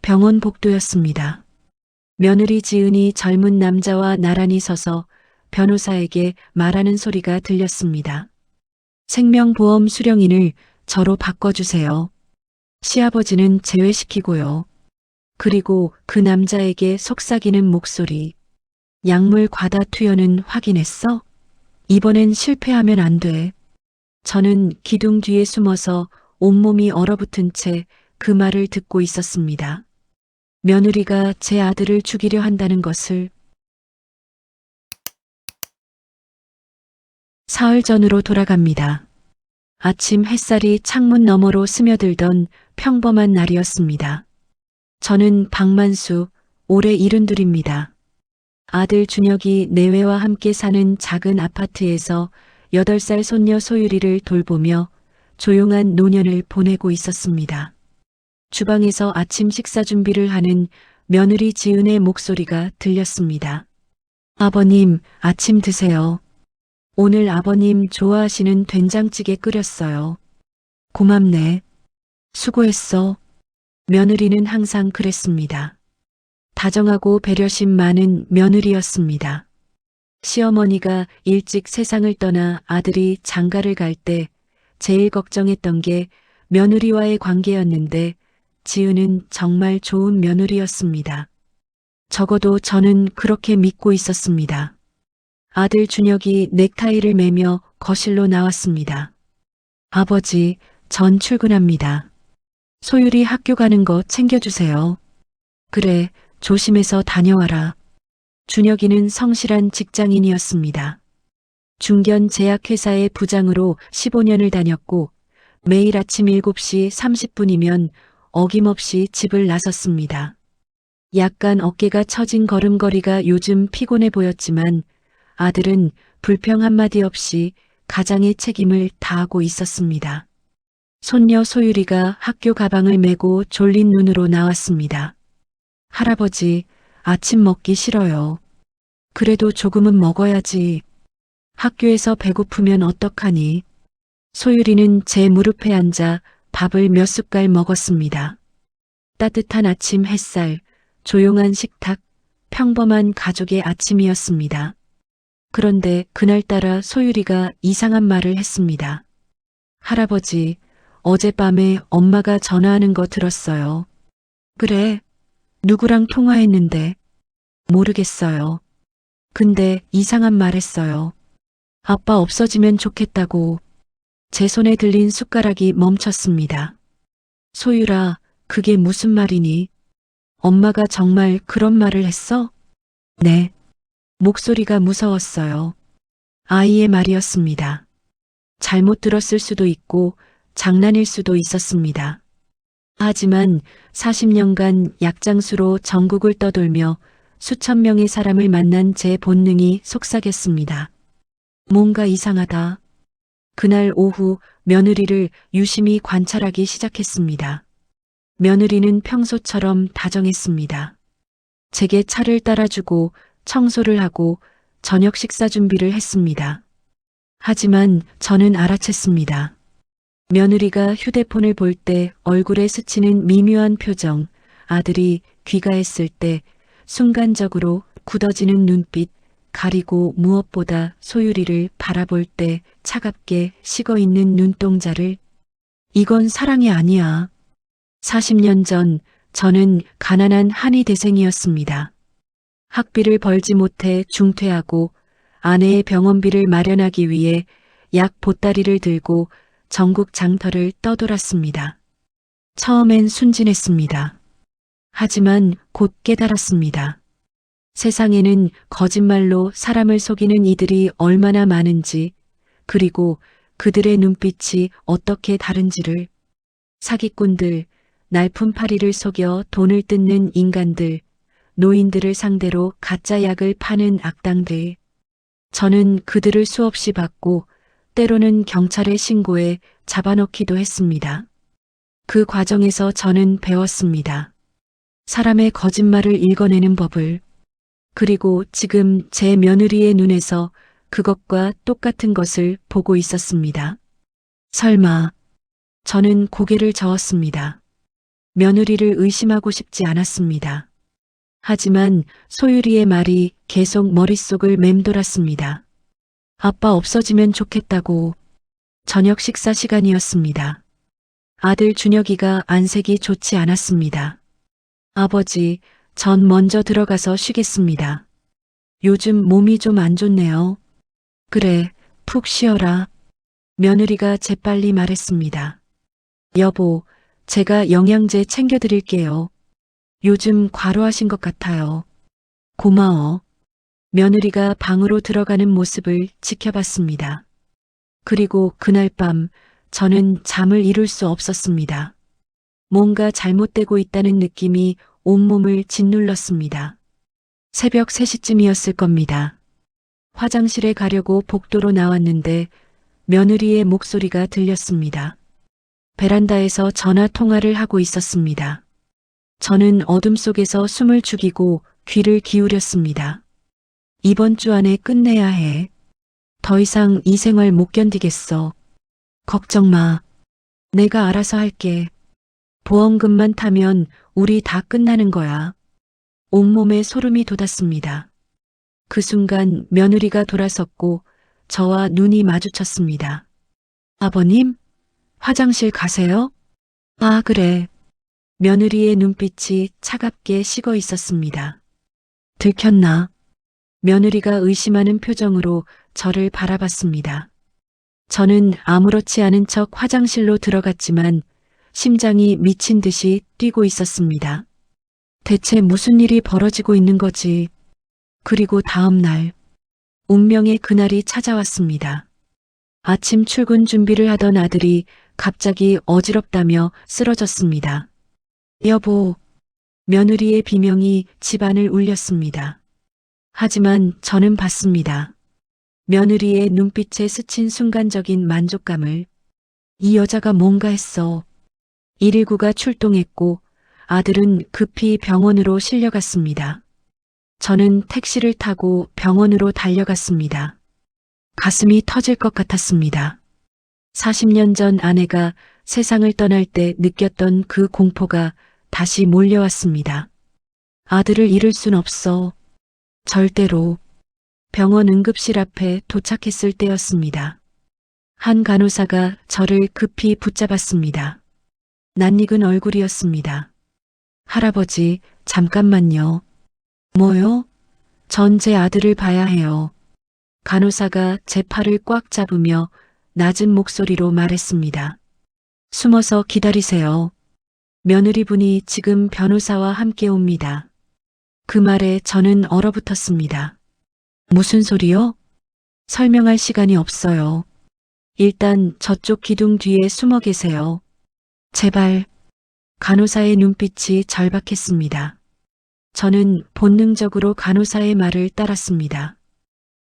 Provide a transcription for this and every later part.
병원 복도였습니다. 며느리 지은이 젊은 남자와 나란히 서서 변호사에게 말하는 소리가 들렸습니다. 생명보험 수령인을 저로 바꿔주세요. 시아버지는 제외시키고요. 그리고 그 남자에게 속삭이는 목소리. 약물 과다 투여는 확인했어? 이번엔 실패하면 안 돼. 저는 기둥 뒤에 숨어서 온몸이 얼어붙은 채 그 말을 듣고 있었습니다. 며느리가 제 아들을 죽이려 한다는 것을. 사흘 전으로 돌아갑니다. 아침 햇살이 창문 너머로 스며들던 평범한 날이었습니다. 저는 박만수, 올해 72입니다. 아들 준혁이 내외와 함께 사는 작은 아파트에서 8살 손녀 소유리를 돌보며 조용한 노년을 보내고 있었습니다. 주방에서 아침 식사 준비를 하는 며느리 지은의 목소리가 들렸습니다. 아버님, 아침 드세요. 오늘 아버님 좋아하시는 된장찌개 끓였어요. 고맙네. 수고했어. 며느리는 항상 그랬습니다. 다정하고 배려심 많은 며느리였습니다. 시어머니가 일찍 세상을 떠나 아들이 장가를 갈 때 제일 걱정했던 게 며느리와의 관계였는데 지은은 정말 좋은 며느리였습니다. 적어도 저는 그렇게 믿고 있었습니다. 아들 준혁이 넥타이를 매며 거실로 나왔습니다. 아버지, 전 출근합니다. 소율이 학교 가는 거 챙겨주세요. 그래, 조심해서 다녀와라. 준혁이는 성실한 직장인이었습니다. 중견 제약회사의 부장으로 15년을 다녔고 매일 아침 7시 30분이면 어김없이 집을 나섰습니다. 약간 어깨가 처진 걸음걸이가 요즘 피곤해 보였지만 아들은 불평 한마디 없이 가장의 책임을 다하고 있었습니다. 손녀 소율이가 학교 가방을 메고 졸린 눈으로 나왔습니다. 할아버지, 아침 먹기 싫어요. 그래도 조금은 먹어야지. 학교에서 배고프면 어떡하니? 소율이는 제 무릎에 앉아 밥을 몇 숟갈 먹었습니다. 따뜻한 아침 햇살, 조용한 식탁, 평범한 가족의 아침이었습니다. 그런데 그날따라 소율이가 이상한 말을 했습니다. 할아버지, 어젯밤에 엄마가 전화하는 거 들었어요. 그래, 누구랑 통화했는데? 모르겠어요. 근데 이상한 말 했어요. 아빠 없어지면 좋겠다고. 제 손에 들린 숟가락이 멈췄습니다. 소율아, 그게 무슨 말이니? 엄마가 정말 그런 말을 했어? 네. 목소리가 무서웠어요. 아이의 말이었습니다. 잘못 들었을 수도 있고 장난일 수도 있었습니다. 하지만 40년간 약장수로 전국을 떠돌며 수천 명의 사람을 만난 제 본능이 속삭였습니다. 뭔가 이상하다. 그날 오후 며느리를 유심히 관찰하기 시작했습니다. 며느리는 평소처럼 다정했습니다. 제게 차를 따라주고 청소를 하고 저녁 식사 준비를 했습니다. 하지만 저는 알아챘습니다. 며느리가 휴대폰을 볼 때 얼굴에 스치는 미묘한 표정, 아들이 귀가했을 때 순간적으로 굳어지는 눈빛, 가리고 무엇보다 소율이를 바라볼 때 차갑게 식어있는 눈동자를. 이건 사랑이 아니야. 40년 전 저는 가난한 한의 대생이었습니다. 학비를 벌지 못해 중퇴하고 아내의 병원비를 마련하기 위해 약 보따리를 들고 전국 장터를 떠돌았습니다. 처음엔 순진했습니다. 하지만 곧 깨달았습니다. 세상에는 거짓말로 사람을 속이는 이들이 얼마나 많은지, 그리고 그들의 눈빛이 어떻게 다른지를. 사기꾼들, 날품팔이를 속여 돈을 뜯는 인간들, 노인들을 상대로 가짜 약을 파는 악당들. 저는 그들을 수없이 봤고 때로는 경찰에 신고해 잡아넣기도 했습니다. 그 과정에서 저는 배웠습니다. 사람의 거짓말을 읽어내는 법을. 그리고 지금 제 며느리의 눈에서 그것과 똑같은 것을 보고 있었습니다. 설마. 저는 고개를 저었습니다. 며느리를 의심하고 싶지 않았습니다. 하지만 소유리의 말이 계속 머릿속을 맴돌았습니다. 아빠 없어지면 좋겠다고. 저녁 식사 시간이었습니다. 아들 준혁이가 안색이 좋지 않았습니다. 아버지, 전 먼저 들어가서 쉬겠습니다. 요즘 몸이 좀 안 좋네요. 그래, 푹 쉬어라. 며느리가 재빨리 말했습니다. 여보, 제가 영양제 챙겨드릴게요. 요즘 과로하신 것 같아요. 고마워. 며느리가 방으로 들어가는 모습을 지켜봤습니다. 그리고 그날 밤 저는 잠을 이룰 수 없었습니다. 뭔가 잘못되고 있다는 느낌이 온몸을 짓눌렀습니다. 새벽 3시쯤이었을 겁니다. 화장실에 가려고 복도로 나왔는데 며느리의 목소리가 들렸습니다. 베란다에서 전화 통화를 하고 있었습니다. 저는 어둠 속에서 숨을 죽이고 귀를 기울였습니다. 이번 주 안에 끝내야 해. 더 이상 이 생활 못 견디겠어. 걱정 마. 내가 알아서 할게. 보험금만 타면 우리 다 끝나는 거야. 온몸에 소름이 돋았습니다. 그 순간 며느리가 돌아섰고 저와 눈이 마주쳤습니다. 아버님? 화장실 가세요? 아, 그래. 며느리의 눈빛이 차갑게 식어 있었습니다. 들켰나? 며느리가 의심하는 표정으로 저를 바라봤습니다. 저는 아무렇지 않은 척 화장실로 들어갔지만 심장이 미친 듯이 뛰고 있었습니다. 대체 무슨 일이 벌어지고 있는 거지? 그리고 다음 날, 운명의 그날이 찾아왔습니다. 아침 출근 준비를 하던 아들이 갑자기 어지럽다며 쓰러졌습니다. 여보, 며느리의 비명이 집안을 울렸습니다. 하지만 저는 봤습니다. 며느리의 눈빛에 스친 순간적인 만족감을. 이 여자가 뭔가 했어. 119가 출동했고 아들은 급히 병원으로 실려갔습니다. 저는 택시를 타고 병원으로 달려갔습니다. 가슴이 터질 것 같았습니다. 40년 전 아내가 세상을 떠날 때 느꼈던 그 공포가 다시 몰려왔습니다. 아들을 잃을 순 없어. 절대로. 병원 응급실 앞에 도착했을 때였습니다. 한 간호사가 저를 급히 붙잡았습니다. 낯익은 얼굴이었습니다. 할아버지, 잠깐만요. 뭐요? 전 제 아들을 봐야 해요. 간호사가 제 팔을 꽉 잡으며 낮은 목소리로 말했습니다. 숨어서 기다리세요. 며느리분이 지금 변호사와 함께 옵니다. 그 말에 저는 얼어붙었습니다. 무슨 소리요? 설명할 시간이 없어요. 일단 저쪽 기둥 뒤에 숨어 계세요. 제발. 간호사의 눈빛이 절박했습니다. 저는 본능적으로 간호사의 말을 따랐습니다.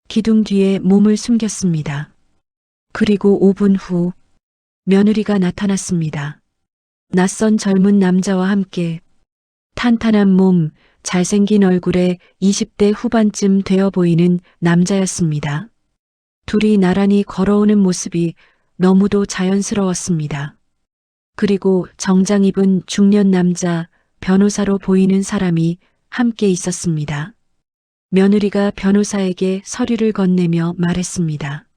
기둥 뒤에 몸을 숨겼습니다. 그리고 5분 후 며느리가 나타났습니다. 낯선 젊은 남자와 함께. 탄탄한 몸, 잘생긴 얼굴에 20대 후반쯤 되어 보이는 남자였습니다. 둘이 나란히 걸어오는 모습이 너무도 자연스러웠습니다. 그리고 정장 입은 중년 남자, 변호사로 보이는 사람이 함께 있었습니다. 며느리가 변호사에게 서류를 건네며 말했습니다.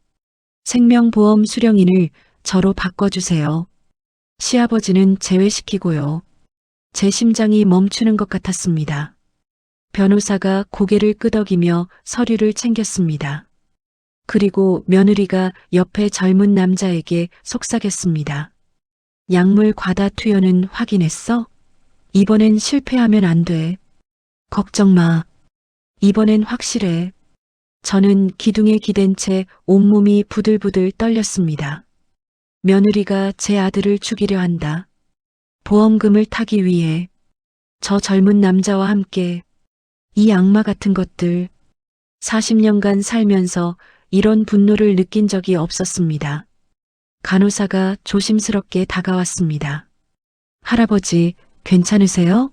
생명보험 수령인을 저로 바꿔주세요. 시아버지는 제외시키고요. 제 심장이 멈추는 것 같았습니다. 변호사가 고개를 끄덕이며 서류를 챙겼습니다. 그리고 며느리가 옆에 젊은 남자에게 속삭였습니다. 약물 과다 투여는 확인했어? 이번엔 실패하면 안 돼. 걱정 마. 이번엔 확실해. 저는 기둥에 기댄 채 온몸이 부들부들 떨렸습니다. 며느리가 제 아들을 죽이려 한다. 보험금을 타기 위해. 저 젊은 남자와 함께. 이 악마 같은 것들. 40년간 살면서 이런 분노를 느낀 적이 없었습니다. 간호사가 조심스럽게 다가왔습니다. 할아버지, 괜찮으세요?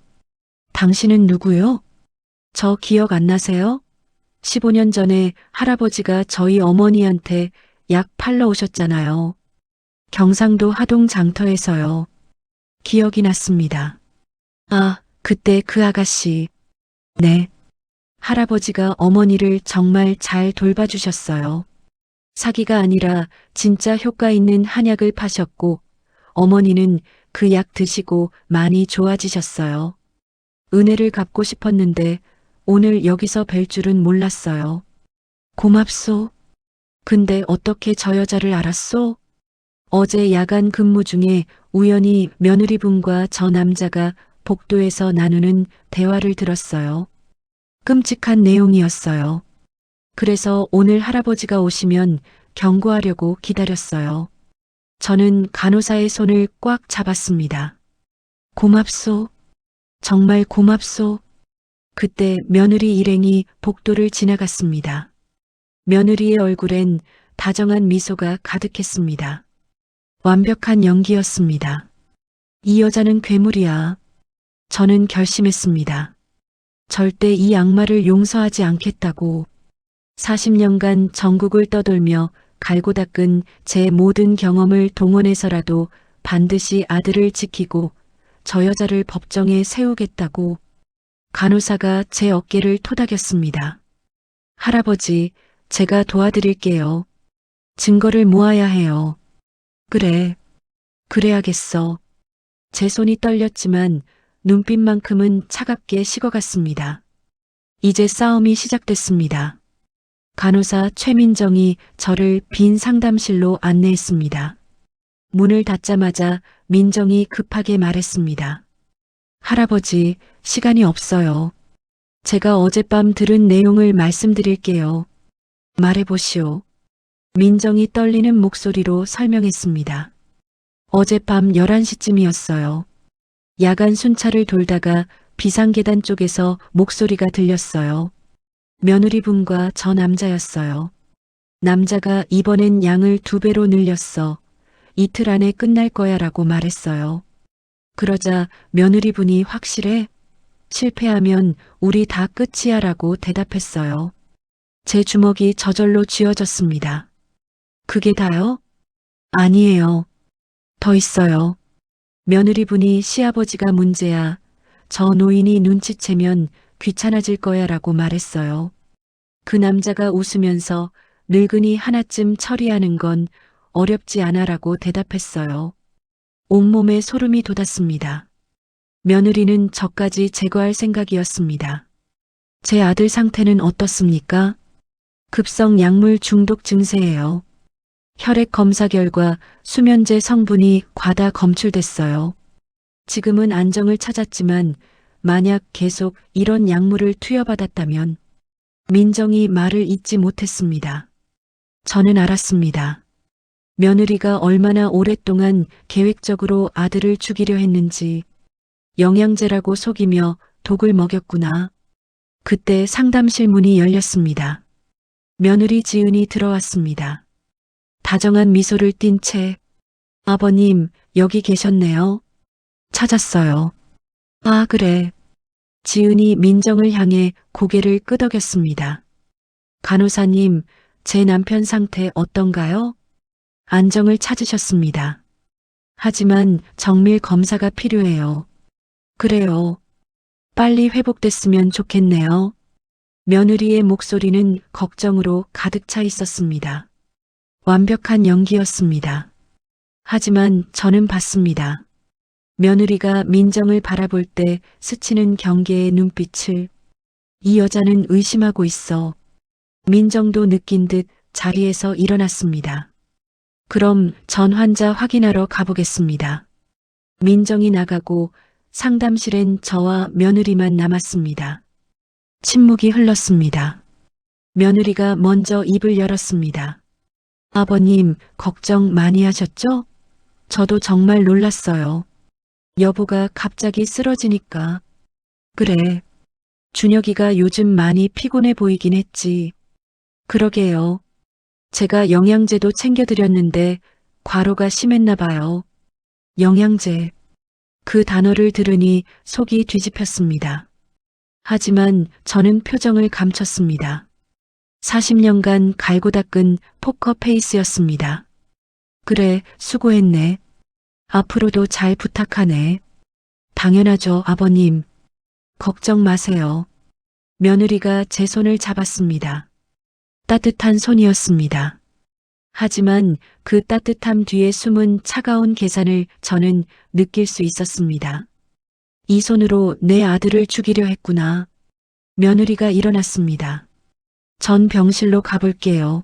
당신은 누구요? 저 기억 안 나세요? 15년 전에 할아버지가 저희 어머니한테 약 팔러 오셨잖아요. 경상도 하동 장터에서요. 기억이 났습니다. 아, 그때 그 아가씨. 네. 할아버지가 어머니를 정말 잘 돌봐주셨어요. 사기가 아니라 진짜 효과 있는 한약을 파셨고 어머니는 그 약 드시고 많이 좋아지셨어요. 은혜를 갚고 싶었는데 오늘 여기서 뵐 줄은 몰랐어요. 고맙소. 근데 어떻게 저 여자를 알았소? 어제 야간 근무 중에 우연히 며느리분과 저 남자가 복도에서 나누는 대화를 들었어요. 끔찍한 내용이었어요. 그래서 오늘 할아버지가 오시면 경고하려고 기다렸어요. 저는 간호사의 손을 꽉 잡았습니다. 고맙소. 정말 고맙소. 그때 며느리 일행이 복도를 지나갔습니다. 며느리의 얼굴엔 다정한 미소가 가득했습니다. 완벽한 연기였습니다. 이 여자는 괴물이야. 저는 결심했습니다. 절대 이 악마를 용서하지 않겠다고. 40년간 전국을 떠돌며 갈고 닦은 제 모든 경험을 동원해서라도 반드시 아들을 지키고 저 여자를 법정에 세우겠다고. 간호사가 제 어깨를 토닥였습니다. 할아버지, 제가 도와드릴게요. 증거를 모아야 해요. 그래, 그래야겠어. 제 손이 떨렸지만 눈빛만큼은 차갑게 식어갔습니다. 이제 싸움이 시작됐습니다. 간호사 최민정이 저를 빈 상담실로 안내했습니다. 문을 닫자마자 민정이 급하게 말했습니다. 할아버지, 시간이 없어요. 제가 어젯밤 들은 내용을 말씀드릴게요. 말해보시오. 민정이 떨리는 목소리로 설명했습니다. 어젯밤 11시쯤이었어요. 야간 순찰을 돌다가 비상계단 쪽에서 목소리가 들렸어요. 며느리분과 저 남자였어요. 남자가 이번엔 양을 2배로 늘렸어. 이틀 안에 끝날 거야 라고 말했어요. 그러자 며느리분이 확실해? 실패하면 우리 다 끝이야 라고 대답했어요. 제 주먹이 저절로 쥐어졌습니다. 그게 다요? 아니에요. 더 있어요. 며느리분이 시아버지가 문제야. 저 노인이 눈치채면 귀찮아질 거야 라고 말했어요. 그 남자가 웃으면서 늙은이 하나쯤 처리하는 건 어렵지 않아 라고 대답했어요. 온몸에 소름이 돋았습니다. 며느리는 저까지 제거할 생각이었습니다. 제 아들 상태는 어떻습니까? 급성 약물 중독 증세예요. 혈액 검사 결과 수면제 성분이 과다 검출됐어요. 지금은 안정을 찾았지만 만약 계속 이런 약물을 투여받았다면 민정이 말을 잇지 못했습니다. 저는 알았습니다. 며느리가 얼마나 오랫동안 계획적으로 아들을 죽이려 했는지 영양제라고 속이며 독을 먹였구나. 그때 상담실 문이 열렸습니다. 며느리 지은이 들어왔습니다. 다정한 미소를 띤 채 아버님 여기 계셨네요. 찾았어요. 아 그래. 지은이 민정을 향해 고개를 끄덕였습니다. 간호사님 제 남편 상태 어떤가요? 안정을 찾으셨습니다. 하지만 정밀 검사가 필요해요. 그래요. 빨리 회복됐으면 좋겠네요. 며느리의 목소리는 걱정으로 가득 차 있었습니다. 완벽한 연기였습니다. 하지만 저는 봤습니다. 며느리가 민정을 바라볼 때 스치는 경계의 눈빛을 이 여자는 의심하고 있어. 민정도 느낀 듯 자리에서 일어났습니다. 그럼 전 환자 확인하러 가보겠습니다. 민정이 나가고 상담실엔 저와 며느리만 남았습니다. 침묵이 흘렀습니다. 며느리가 먼저 입을 열었습니다. 아버님, 걱정 많이 하셨죠? 저도 정말 놀랐어요. 여보가 갑자기 쓰러지니까. 그래. 준혁이가 요즘 많이 피곤해 보이긴 했지. 그러게요. 제가 영양제도 챙겨드렸는데 과로가 심했나 봐요. 영양제. 그 단어를 들으니 속이 뒤집혔습니다. 하지만 저는 표정을 감췄습니다. 40년간 갈고 닦은 포커 페이스였습니다. 그래, 수고했네. 앞으로도 잘 부탁하네. 당연하죠, 아버님. 걱정 마세요. 며느리가 제 손을 잡았습니다. 따뜻한 손이었습니다. 하지만 그 따뜻함 뒤에 숨은 차가운 계산을 저는 느낄 수 있었습니다. 이 손으로 내 아들을 죽이려 했구나. 며느리가 일어났습니다. 전 병실로 가볼게요.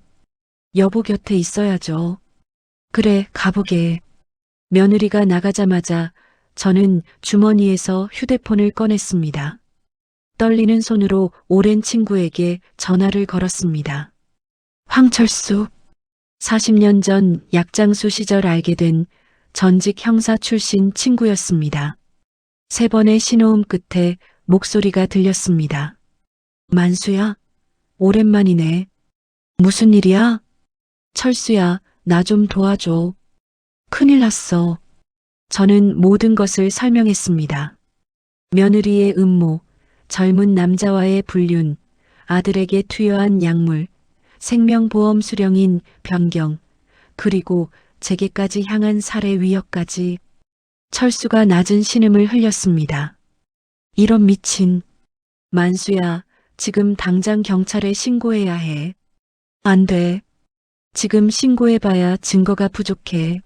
여보 곁에 있어야죠. 그래, 가보게. 며느리가 나가자마자 저는 주머니에서 휴대폰을 꺼냈습니다. 떨리는 손으로 오랜 친구에게 전화를 걸었습니다. 황철수. 40년 전 약장수 시절 알게 된 전직 형사 출신 친구였습니다. 3번의 신호음 끝에 목소리가 들렸습니다. 만수야? 오랜만이네. 무슨 일이야? 철수야, 나 좀 도와줘. 큰일 났어. 저는 모든 것을 설명했습니다. 며느리의 음모, 젊은 남자와의 불륜, 아들에게 투여한 약물, 생명보험 수령인 변경, 그리고 제게까지 향한 살해 위협까지. 철수가 낮은 신음을 흘렸습니다. 이런 미친. 만수야, 지금 당장 경찰에 신고해야 해. 안 돼. 지금 신고해봐야 증거가 부족해.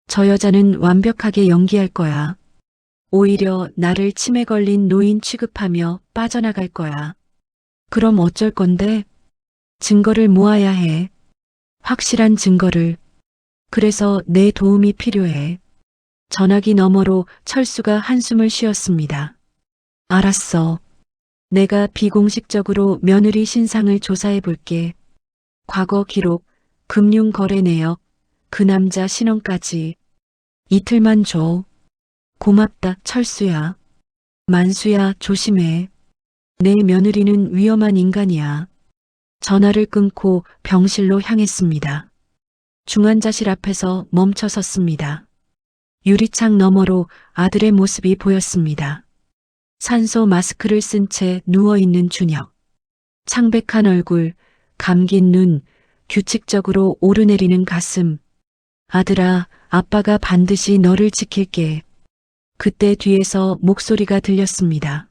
저 여자는 완벽하게 연기할 거야. 오히려 나를 치매 걸린 노인 취급하며 빠져나갈 거야. 그럼 어쩔 건데? 증거를 모아야 해. 확실한 증거를. 그래서 내 도움이 필요해. 전화기 너머로 철수가 한숨을 쉬었습니다. 알았어. 내가 비공식적으로 며느리 신상을 조사해 볼게. 과거 기록, 금융거래 내역, 그 남자 신원까지. 이틀만 줘. 고맙다, 철수야. 만수야, 조심해. 내 며느리는 위험한 인간이야. 전화를 끊고 병실로 향했습니다. 중환자실 앞에서 멈춰 섰습니다. 유리창 너머로 아들의 모습이 보였습니다. 산소 마스크를 쓴 채 누워있는 준혁. 창백한 얼굴, 감긴 눈, 규칙적으로 오르내리는 가슴. 아들아, 아빠가 반드시 너를 지킬게. 그때 뒤에서 목소리가 들렸습니다.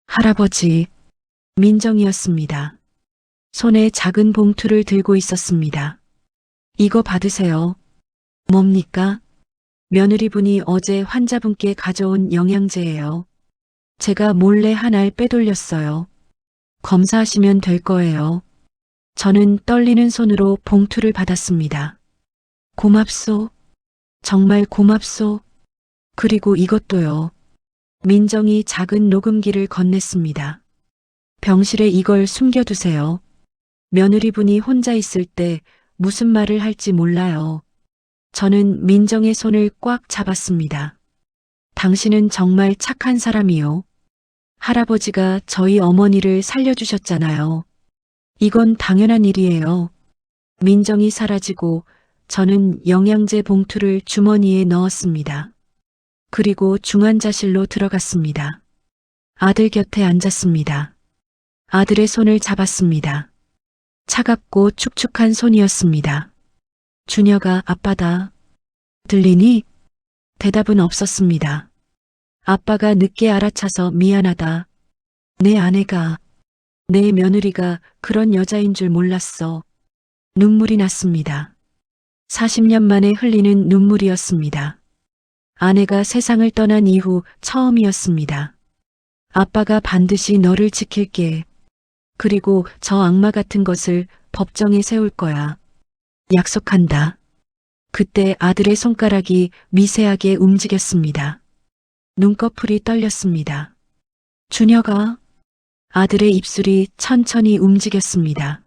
할아버지. 민정이었습니다. 손에 작은 봉투를 들고 있었습니다. 이거 받으세요. 뭡니까? 며느리분이 어제 환자분께 가져온 영양제예요. 제가 몰래 한 알 빼돌렸어요. 검사하시면 될 거예요. 저는 떨리는 손으로 봉투를 받았습니다. 고맙소. 정말 고맙소. 그리고 이것도요. 민정이 작은 녹음기를 건넸습니다. 병실에 이걸 숨겨두세요. 며느리분이 혼자 있을 때 무슨 말을 할지 몰라요. 저는 민정의 손을 꽉 잡았습니다. 당신은 정말 착한 사람이요. 할아버지가 저희 어머니를 살려주셨잖아요. 이건 당연한 일이에요. 민정이 사라지고 저는 영양제 봉투를 주머니에 넣었습니다. 그리고 중환자실로 들어갔습니다. 아들 곁에 앉았습니다. 아들의 손을 잡았습니다. 차갑고 축축한 손이었습니다. 준혁아, 아빠다. 들리니? 대답은 없었습니다. 아빠가 늦게 알아차서 미안하다. 내 아내가, 내 며느리가 그런 여자인 줄 몰랐어. 눈물이 났습니다. 40년 만에 흘리는 눈물이었습니다. 아내가 세상을 떠난 이후 처음이었습니다. 아빠가 반드시 너를 지킬게. 그리고 저 악마 같은 것을 법정에 세울 거야. 약속한다. 그때 아들의 손가락이 미세하게 움직였습니다. 눈꺼풀이 떨렸습니다. 준혁아. 아들의 입술이 천천히 움직였습니다.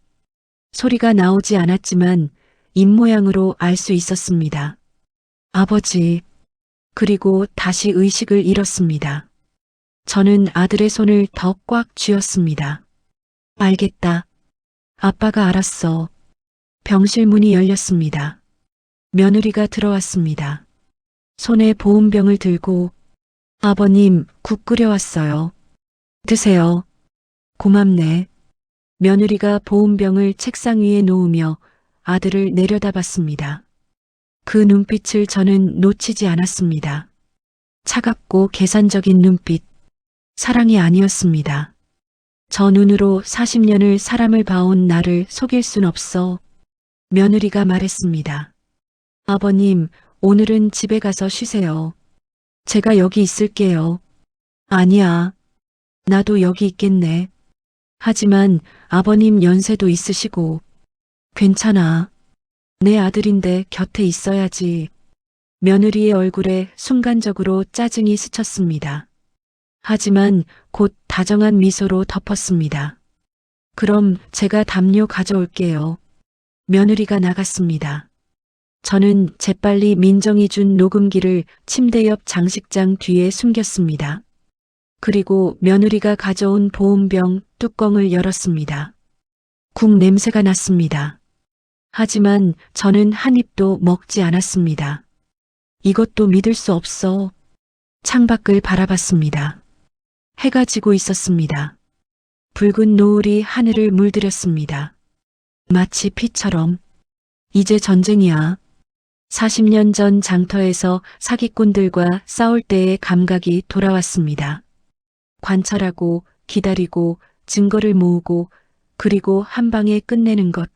소리가 나오지 않았지만 입모양으로 알 수 있었습니다. 아버지. 그리고 다시 의식을 잃었습니다. 저는 아들의 손을 더 꽉 쥐었습니다. 알겠다. 아빠가 알았어. 병실 문이 열렸습니다. 며느리가 들어왔습니다. 손에 보온병을 들고 아버님, 국 끓여왔어요. 드세요. 고맙네. 며느리가 보온병을 책상 위에 놓으며 아들을 내려다봤습니다. 그 눈빛을 저는 놓치지 않았습니다. 차갑고 계산적인 눈빛. 사랑이 아니었습니다. 저 눈으로 40년을 사람을 봐온 나를 속일 순 없어. 며느리가 말했습니다. 아버님, 오늘은 집에 가서 쉬세요. 제가 여기 있을게요. 아니야. 나도 여기 있겠네. 하지만 아버님 연세도 있으시고. 괜찮아. 내 아들인데 곁에 있어야지. 며느리의 얼굴에 순간적으로 짜증이 스쳤습니다. 하지만 곧 다정한 미소로 덮었습니다. 그럼 제가 담요 가져올게요. 며느리가 나갔습니다. 저는 재빨리 민정이 준 녹음기를 침대 옆 장식장 뒤에 숨겼습니다. 그리고 며느리가 가져온 보온병 뚜껑을 열었습니다. 국 냄새가 났습니다. 하지만 저는 한 입도 먹지 않았습니다. 이것도 믿을 수 없어. 창밖을 바라봤습니다. 해가 지고 있었습니다. 붉은 노을이 하늘을 물들였습니다. 마치 피처럼. 이제 전쟁이야. 40년 전 장터에서 사기꾼들과 싸울 때의 감각이 돌아왔습니다. 관찰하고 기다리고 증거를 모으고 그리고 한 방에 끝내는 것.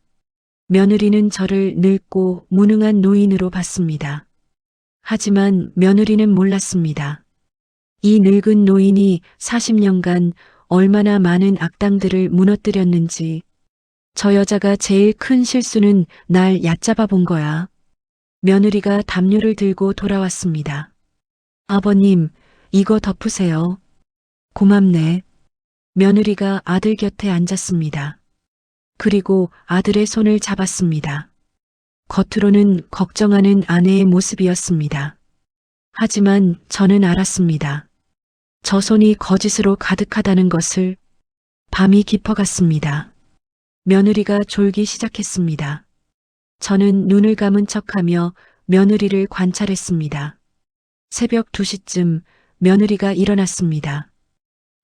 며느리는 저를 늙고 무능한 노인으로 봤습니다. 하지만 며느리는 몰랐습니다. 이 늙은 노인이 40년간 얼마나 많은 악당들을 무너뜨렸는지. 저 여자가 제일 큰 실수는 날 얕잡아 본 거야. 며느리가 담요를 들고 돌아왔습니다. 아버님, 이거 덮으세요. 고맙네. 며느리가 아들 곁에 앉았습니다. 그리고 아들의 손을 잡았습니다. 겉으로는 걱정하는 아내의 모습이었습니다. 하지만 저는 알았습니다. 저 손이 거짓으로 가득하다는 것을. 밤이 깊어갔습니다. 며느리가 졸기 시작했습니다. 저는 눈을 감은 척하며 며느리를 관찰했습니다. 새벽 2시쯤 며느리가 일어났습니다.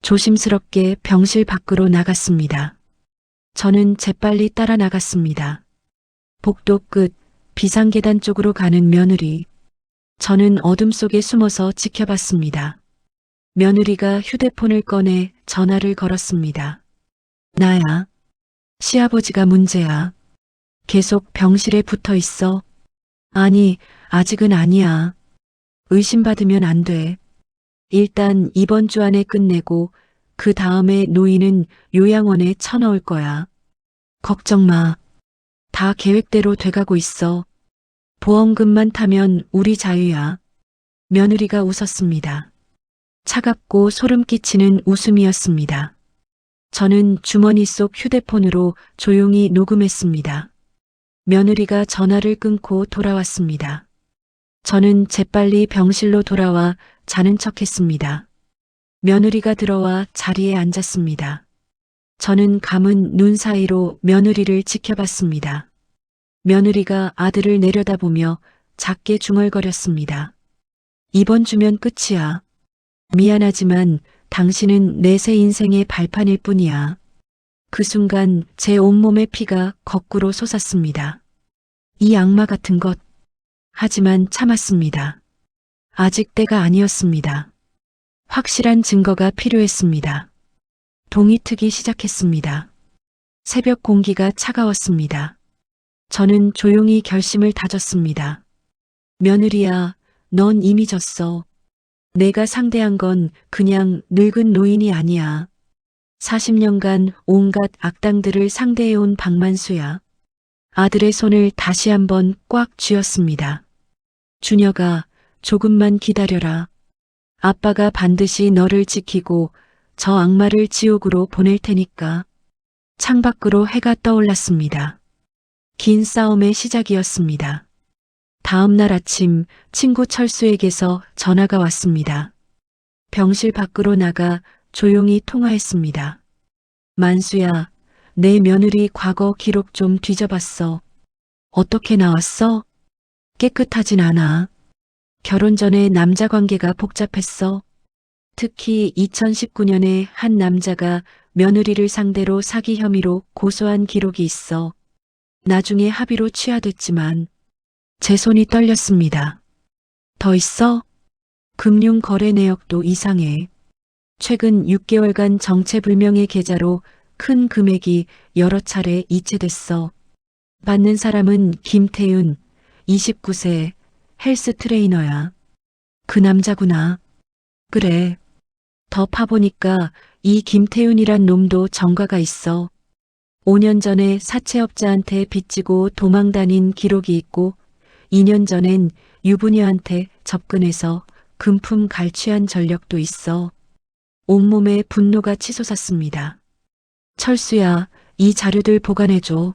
조심스럽게 병실 밖으로 나갔습니다. 저는 재빨리 따라 나갔습니다. 복도 끝 비상계단 쪽으로 가는 며느리. 저는 어둠 속에 숨어서 지켜봤습니다. 며느리가 휴대폰을 꺼내 전화를 걸었습니다. 나야. 시아버지가 문제야. 계속 병실에 붙어 있어. 아니, 아직은 아니야. 의심받으면 안 돼. 일단 이번 주 안에 끝내고 그 다음에 노인은 요양원에 쳐넣을 거야. 걱정 마. 다 계획대로 돼가고 있어. 보험금만 타면 우리 자유야. 며느리가 웃었습니다. 차갑고 소름 끼치는 웃음이었습니다. 저는 주머니 속 휴대폰으로 조용히 녹음했습니다. 며느리가 전화를 끊고 돌아왔습니다. 저는 재빨리 병실로 돌아와 자는 척했습니다. 며느리가 들어와 자리에 앉았습니다. 저는 감은 눈 사이로 며느리를 지켜봤습니다. 며느리가 아들을 내려다보며 작게 중얼거렸습니다. 이번 주면 끝이야. 미안하지만 당신은 내 새 인생의 발판일 뿐이야. 그 순간 제 온몸의 피가 거꾸로 솟았습니다. 이 악마 같은 것. 하지만 참았습니다. 아직 때가 아니었습니다. 확실한 증거가 필요했습니다. 동이 트기 시작했습니다. 새벽 공기가 차가웠습니다. 저는 조용히 결심을 다졌습니다. 며느리야, 넌 이미 졌어. 내가 상대한 건 그냥 늙은 노인이 아니야. 40년간 온갖 악당들을 상대해온 박만수야. 아들의 손을 다시 한번 꽉 쥐었습니다. 준혁아, 조금만 기다려라. 아빠가 반드시 너를 지키고 저 악마를 지옥으로 보낼 테니까. 창밖으로 해가 떠올랐습니다. 긴 싸움의 시작이었습니다. 다음 날 아침 친구 철수에게서 전화가 왔습니다. 병실 밖으로 나가 조용히 통화했습니다. 만수야, 내 며느리 과거 기록 좀 뒤져봤어. 어떻게 나왔어? 깨끗하진 않아. 결혼 전에 남자 관계가 복잡했어. 특히 2019년에 한 남자가 며느리를 상대로 사기 혐의로 고소한 기록이 있어. 나중에 합의로 취하됐지만 제 손이 떨렸습니다. 더 있어? 금융 거래 내역도 이상해. 최근 6개월간 정체불명의 계좌로 큰 금액이 여러 차례 이체됐어. 받는 사람은 김태윤, 29세, 헬스 트레이너야. 그 남자구나. 그래. 더 파보니까 이 김태윤이란 놈도 전과가 있어. 5년 전에 사채업자한테 빚지고 도망다닌 기록이 있고 2년 전엔 유부녀한테 접근해서 금품 갈취한 전력도 있어. 온몸에 분노가 치솟았습니다. 철수야, 이 자료들 보관해줘.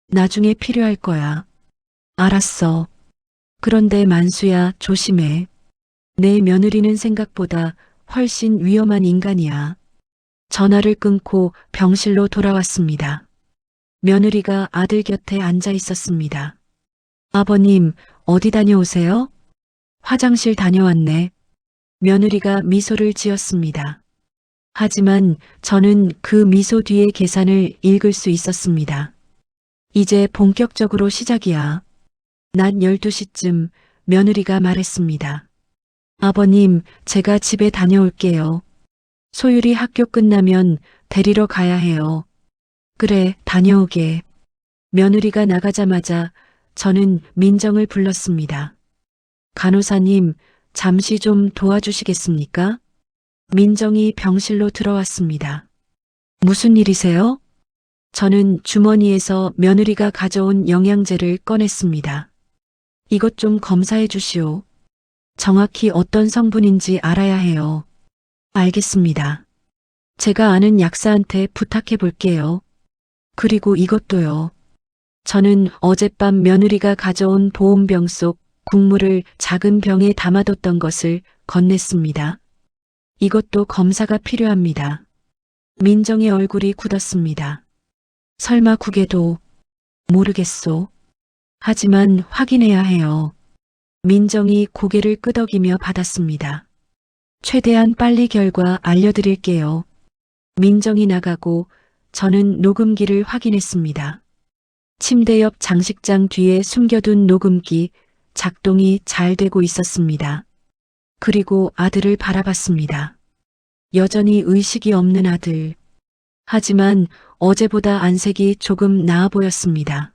나중에 필요할 거야. 알았어. 그런데 만수야, 조심해. 내 며느리는 생각보다 훨씬 위험한 인간이야. 전화를 끊고 병실로 돌아왔습니다. 며느리가 아들 곁에 앉아 있었습니다. 아버님, 어디 다녀오세요? 화장실 다녀왔네. 며느리가 미소를 지었습니다. 하지만 저는 그 미소 뒤의 계산을 읽을 수 있었습니다. 이제 본격적으로 시작이야. 낮 12시쯤 며느리가 말했습니다. 아버님, 제가 집에 다녀올게요. 소율이 학교 끝나면 데리러 가야 해요. 그래, 다녀오게. 며느리가 나가자마자 저는 민정을 불렀습니다. 간호사님, 잠시 좀 도와주시겠습니까? 민정이 병실로 들어왔습니다. 무슨 일이세요? 저는 주머니에서 며느리가 가져온 영양제를 꺼냈습니다. 이것 좀 검사해 주시오. 정확히 어떤 성분인지 알아야 해요. 알겠습니다. 제가 아는 약사한테 부탁해 볼게요. 그리고 이것도요. 저는 어젯밤 며느리가 가져온 보온병 속 국물을 작은 병에 담아뒀던 것을 건넸습니다. 이것도 검사가 필요합니다. 민정의 얼굴이 굳었습니다. 설마 국에도? 모르겠소. 하지만 확인해야 해요. 민정이 고개를 끄덕이며 받았습니다. 최대한 빨리 결과 알려드릴게요. 민정이 나가고 저는 녹음기를 확인했습니다. 침대 옆 장식장 뒤에 숨겨둔 녹음기 작동이 잘 되고 있었습니다. 그리고 아들을 바라봤습니다. 여전히 의식이 없는 아들. 하지만 어제보다 안색이 조금 나아 보였습니다.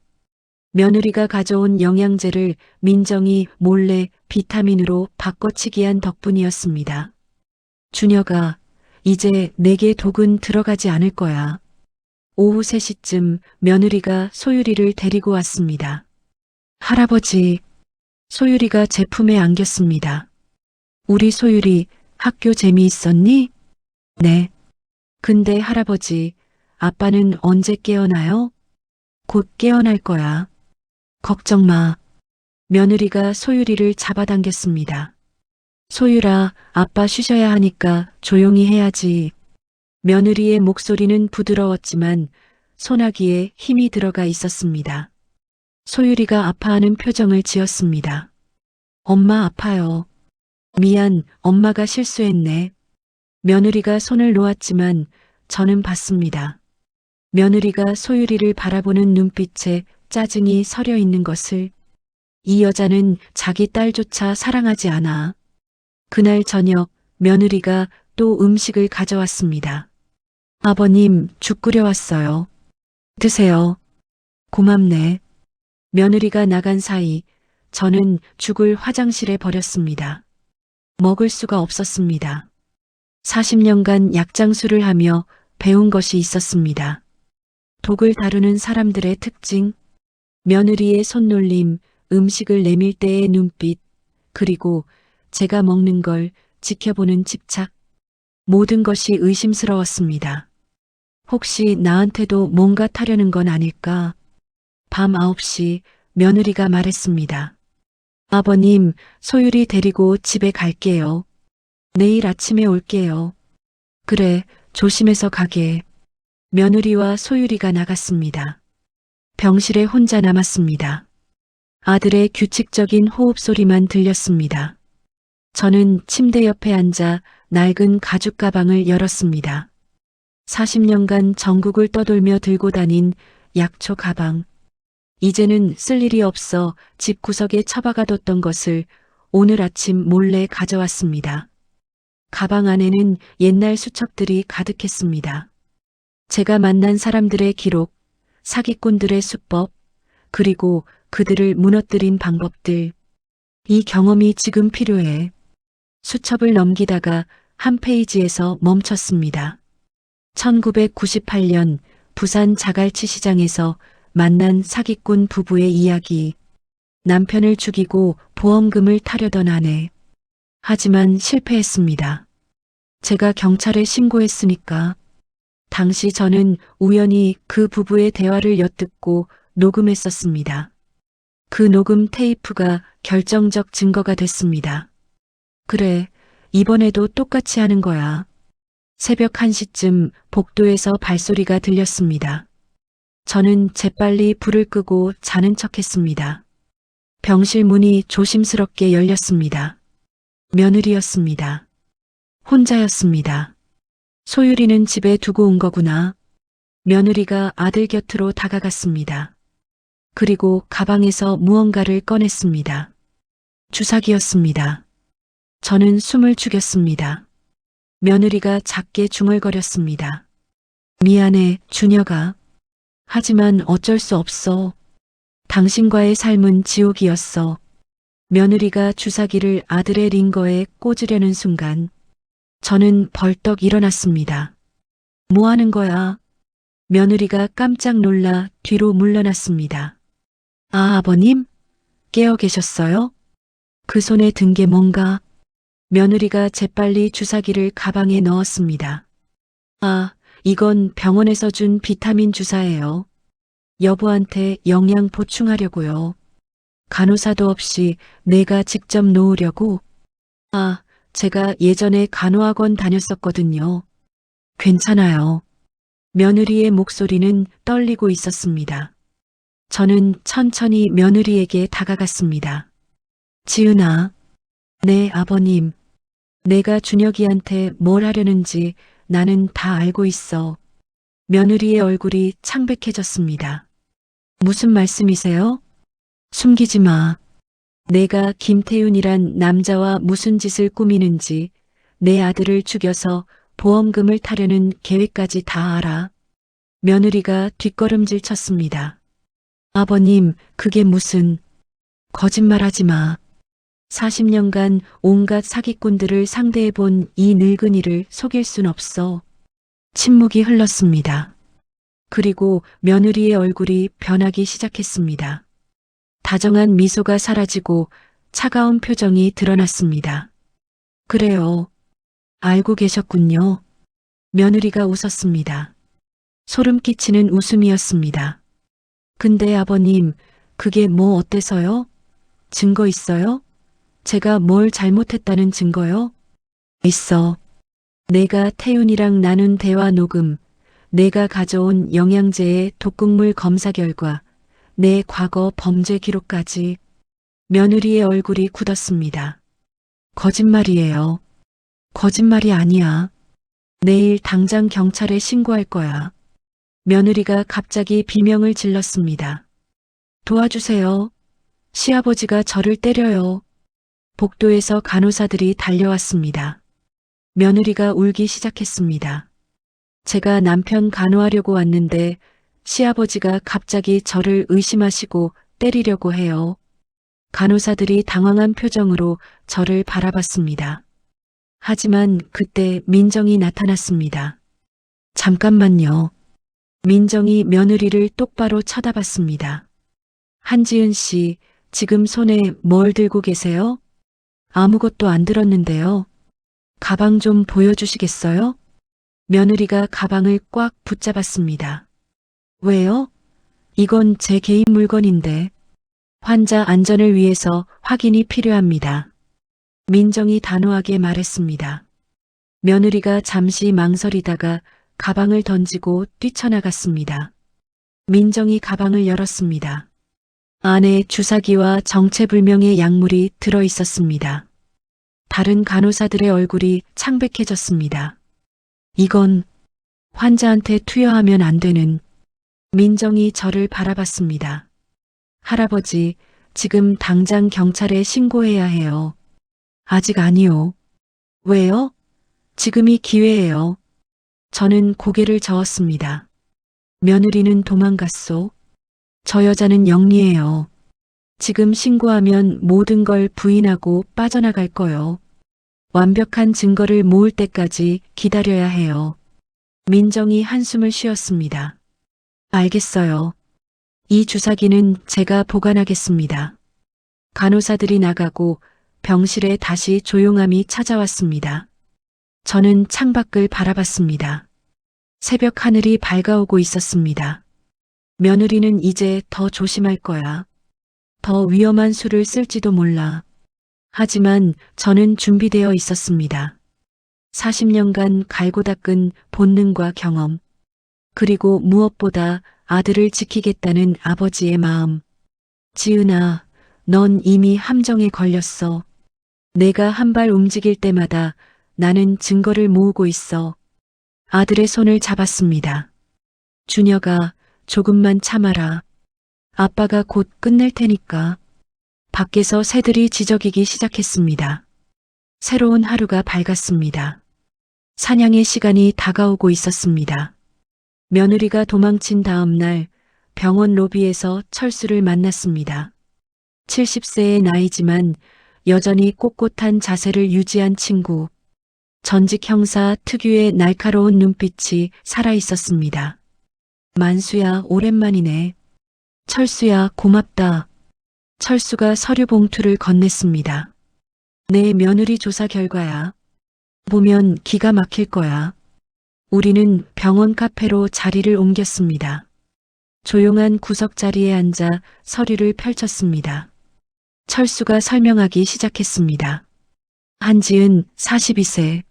며느리가 가져온 영양제를 민정이 몰래 비타민으로 바꿔치기한 덕분이었습니다. 준혁아, 이제 내게 독은 들어가지 않을 거야. 오후 3시쯤 며느리가 소율이를 데리고 왔습니다. 할아버지, 소율이가 제 품에 안겼습니다. 우리 소율이 학교 재미있었니? 네. 근데 할아버지, 아빠는 언제 깨어나요? 곧 깨어날 거야. 걱정 마. 며느리가 소율이를 잡아당겼습니다. 소율아, 아빠 쉬셔야 하니까 조용히 해야지. 며느리의 목소리는 부드러웠지만 소나기에 힘이 들어가 있었습니다. 소율이가 아파하는 표정을 지었습니다. 엄마 아파요. 미안, 엄마가 실수했네. 며느리가 손을 놓았지만 저는 봤습니다. 며느리가 소율이를 바라보는 눈빛에 짜증이 서려 있는 것을. 이 여자는 자기 딸조차 사랑하지 않아. 그날 저녁 며느리가 또 음식을 가져왔습니다. 아버님, 죽 끓여왔어요. 드세요. 고맙네. 며느리가 나간 사이 저는 죽을 화장실에 버렸습니다. 먹을 수가 없었습니다. 40년간 약장수를 하며 배운 것이 있었습니다. 독을 다루는 사람들의 특징, 며느리의 손놀림, 음식을 내밀 때의 눈빛, 그리고 제가 먹는 걸 지켜보는 집착, 모든 것이 의심스러웠습니다. 혹시 나한테도 뭔가 타려는 건 아닐까? 밤 9시 며느리가 말했습니다. 아버님, 소율이 데리고 집에 갈게요. 내일 아침에 올게요. 그래, 조심해서 가게. 며느리와 소율이가 나갔습니다. 병실에 혼자 남았습니다. 아들의 규칙적인 호흡 소리만 들렸습니다. 저는 침대 옆에 앉아 낡은 가죽 가방을 열었습니다. 40년간 전국을 떠돌며 들고 다닌 약초 가방. 이제는 쓸 일이 없어 집 구석에 처박아뒀던 것을 오늘 아침 몰래 가져왔습니다. 가방 안에는 옛날 수첩들이 가득했습니다. 제가 만난 사람들의 기록, 사기꾼들의 수법, 그리고 그들을 무너뜨린 방법들. 이 경험이 지금 필요해. 수첩을 넘기다가 한 페이지에서 멈췄습니다. 1998년 부산 자갈치 시장에서 만난 사기꾼 부부의 이야기. 남편을 죽이고 보험금을 타려던 아내. 하지만 실패했습니다. 제가 경찰에 신고했으니까. 당시 저는 우연히 그 부부의 대화를 엿듣고 녹음했었습니다. 그 녹음 테이프가 결정적 증거가 됐습니다. 그래, 이번에도 똑같이 하는 거야. 새벽 1시쯤 복도에서 발소리가 들렸습니다. 저는 재빨리 불을 끄고 자는 척했습니다. 병실 문이 조심스럽게 열렸습니다. 며느리였습니다. 혼자였습니다. 소율이는 집에 두고 온 거구나. 며느리가 아들 곁으로 다가갔습니다. 그리고 가방에서 무언가를 꺼냈습니다. 주사기였습니다. 저는 숨을 죽였습니다. 며느리가 작게 중얼거렸습니다. 미안해, 준혁아. 하지만 어쩔 수 없어. 당신과의 삶은 지옥이었어. 며느리가 주사기를 아들의 링거에 꽂으려는 순간 저는 벌떡 일어났습니다. 뭐 하는 거야? 며느리가 깜짝 놀라 뒤로 물러났습니다. 아, 아버님? 깨어 계셨어요? 그 손에 든 게 뭔가? 며느리가 재빨리 주사기를 가방에 넣었습니다. 아, 이건 병원에서 준 비타민 주사예요. 여보한테 영양 보충하려고요. 간호사도 없이 내가 직접 놓으려고. 아, 제가 예전에 간호학원 다녔었거든요. 괜찮아요. 며느리의 목소리는 떨리고 있었습니다. 저는 천천히 며느리에게 다가갔습니다. 지은아. 네, 아버님. 내가 준혁이한테 뭘 하려는지 나는 다 알고 있어. 며느리의 얼굴이 창백해졌습니다. 무슨 말씀이세요? 숨기지 마. 내가 김태윤이란 남자와 무슨 짓을 꾸미는지, 내 아들을 죽여서 보험금을 타려는 계획까지 다 알아. 며느리가 뒷걸음질 쳤습니다. 아버님, 그게 무슨... 거짓말하지 마. 40년간 온갖 사기꾼들을 상대해본 이 늙은이를 속일 순 없어. 침묵이 흘렀습니다. 그리고 며느리의 얼굴이 변하기 시작했습니다. 다정한 미소가 사라지고 차가운 표정이 드러났습니다. 그래요. 알고 계셨군요. 며느리가 웃었습니다. 소름 끼치는 웃음이었습니다. 근데 아버님, 그게 뭐 어때서요? 증거 있어요? 제가 뭘 잘못했다는 증거요? 있어. 내가 태윤이랑 나눈 대화 녹음, 내가 가져온 영양제의 독극물 검사 결과, 내 과거 범죄 기록까지. 며느리의 얼굴이 굳었습니다. 거짓말이에요. 거짓말이 아니야. 내일 당장 경찰에 신고할 거야. 며느리가 갑자기 비명을 질렀습니다. 도와주세요. 시아버지가 저를 때려요. 복도에서 간호사들이 달려왔습니다. 며느리가 울기 시작했습니다. 제가 남편 간호하려고 왔는데 시아버지가 갑자기 저를 의심하시고 때리려고 해요. 간호사들이 당황한 표정으로 저를 바라봤습니다. 하지만 그때 민정이 나타났습니다. 잠깐만요. 민정이 며느리를 똑바로 쳐다봤습니다. 한지은 씨, 지금 손에 뭘 들고 계세요? 아무것도 안 들었는데요. 가방 좀 보여주시겠어요? 며느리가 가방을 꽉 붙잡았습니다. 왜요? 이건 제 개인 물건인데. 환자 안전을 위해서 확인이 필요합니다. 민정이 단호하게 말했습니다. 며느리가 잠시 망설이다가 가방을 던지고 뛰쳐나갔습니다. 민정이 가방을 열었습니다. 안에 주사기와 정체불명의 약물이 들어 있었습니다. 다른 간호사들의 얼굴이 창백해졌습니다. 이건 환자한테 투여하면 안 되는. 민정이 저를 바라봤습니다. 할아버지, 지금 당장 경찰에 신고해야 해요. 아직 아니요. 왜요? 지금이 기회예요. 저는 고개를 저었습니다. 며느리는 도망갔소. 저 여자는 영리해요. 지금 신고하면 모든 걸 부인하고 빠져나갈 거요. 완벽한 증거를 모을 때까지 기다려야 해요. 민정이 한숨을 쉬었습니다. 알겠어요. 이 주사기는 제가 보관하겠습니다. 간호사들이 나가고 병실에 다시 조용함이 찾아왔습니다. 저는 창밖을 바라봤습니다. 새벽 하늘이 밝아오고 있었습니다. 며느리는 이제 더 조심할 거야. 더 위험한 수를 쓸지도 몰라. 하지만 저는 준비되어 있었습니다. 40년간 갈고 닦은 본능과 경험, 그리고 무엇보다 아들을 지키겠다는 아버지의 마음. 지은아, 넌 이미 함정에 걸렸어. 내가 한 발 움직일 때마다 나는 증거를 모으고 있어. 아들의 손을 잡았습니다. 준혁아, 조금만 참아라. 아빠가 곧 끝낼 테니까. 밖에서 새들이 지저귀기 시작했습니다. 새로운 하루가 밝았습니다. 사냥의 시간이 다가오고 있었습니다. 며느리가 도망친 다음 날 병원 로비에서 철수를 만났습니다. 70세의 나이지만 여전히 꼿꼿한 자세를 유지한 친구. 전직 형사 특유의 날카로운 눈빛이 살아있었습니다. 만수야, 오랜만이네. 철수야, 고맙다. 철수가 서류 봉투를 건넸습니다. 내 며느리 조사 결과야. 보면 기가 막힐 거야. 우리는 병원 카페로 자리를 옮겼습니다. 조용한 구석 자리에 앉아 서류를 펼쳤습니다. 철수가 설명하기 시작했습니다. 한지은 42세.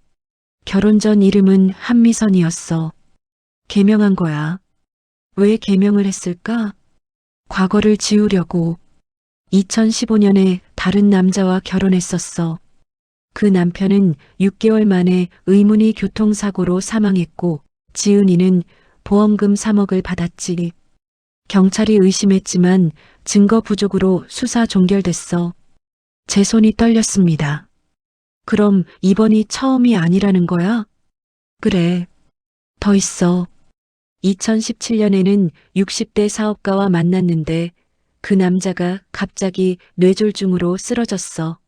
결혼 전 이름은 한미선이었어. 개명한 거야. 왜 개명을 했을까? 과거를 지우려고. 2015년에 다른 남자와 결혼했었어. 그 남편은 6개월 만에 의문의 교통사고로 사망했고 지은이는 보험금 3억을 받았지. 경찰이 의심했지만 증거 부족으로 수사 종결됐어. 제 손이 떨렸습니다. 그럼 이번이 처음이 아니라는 거야? 그래. 더 있어. 2017년에는 60대 사업가와 만났는데 그 남자가 갑자기 뇌졸중으로 쓰러졌어.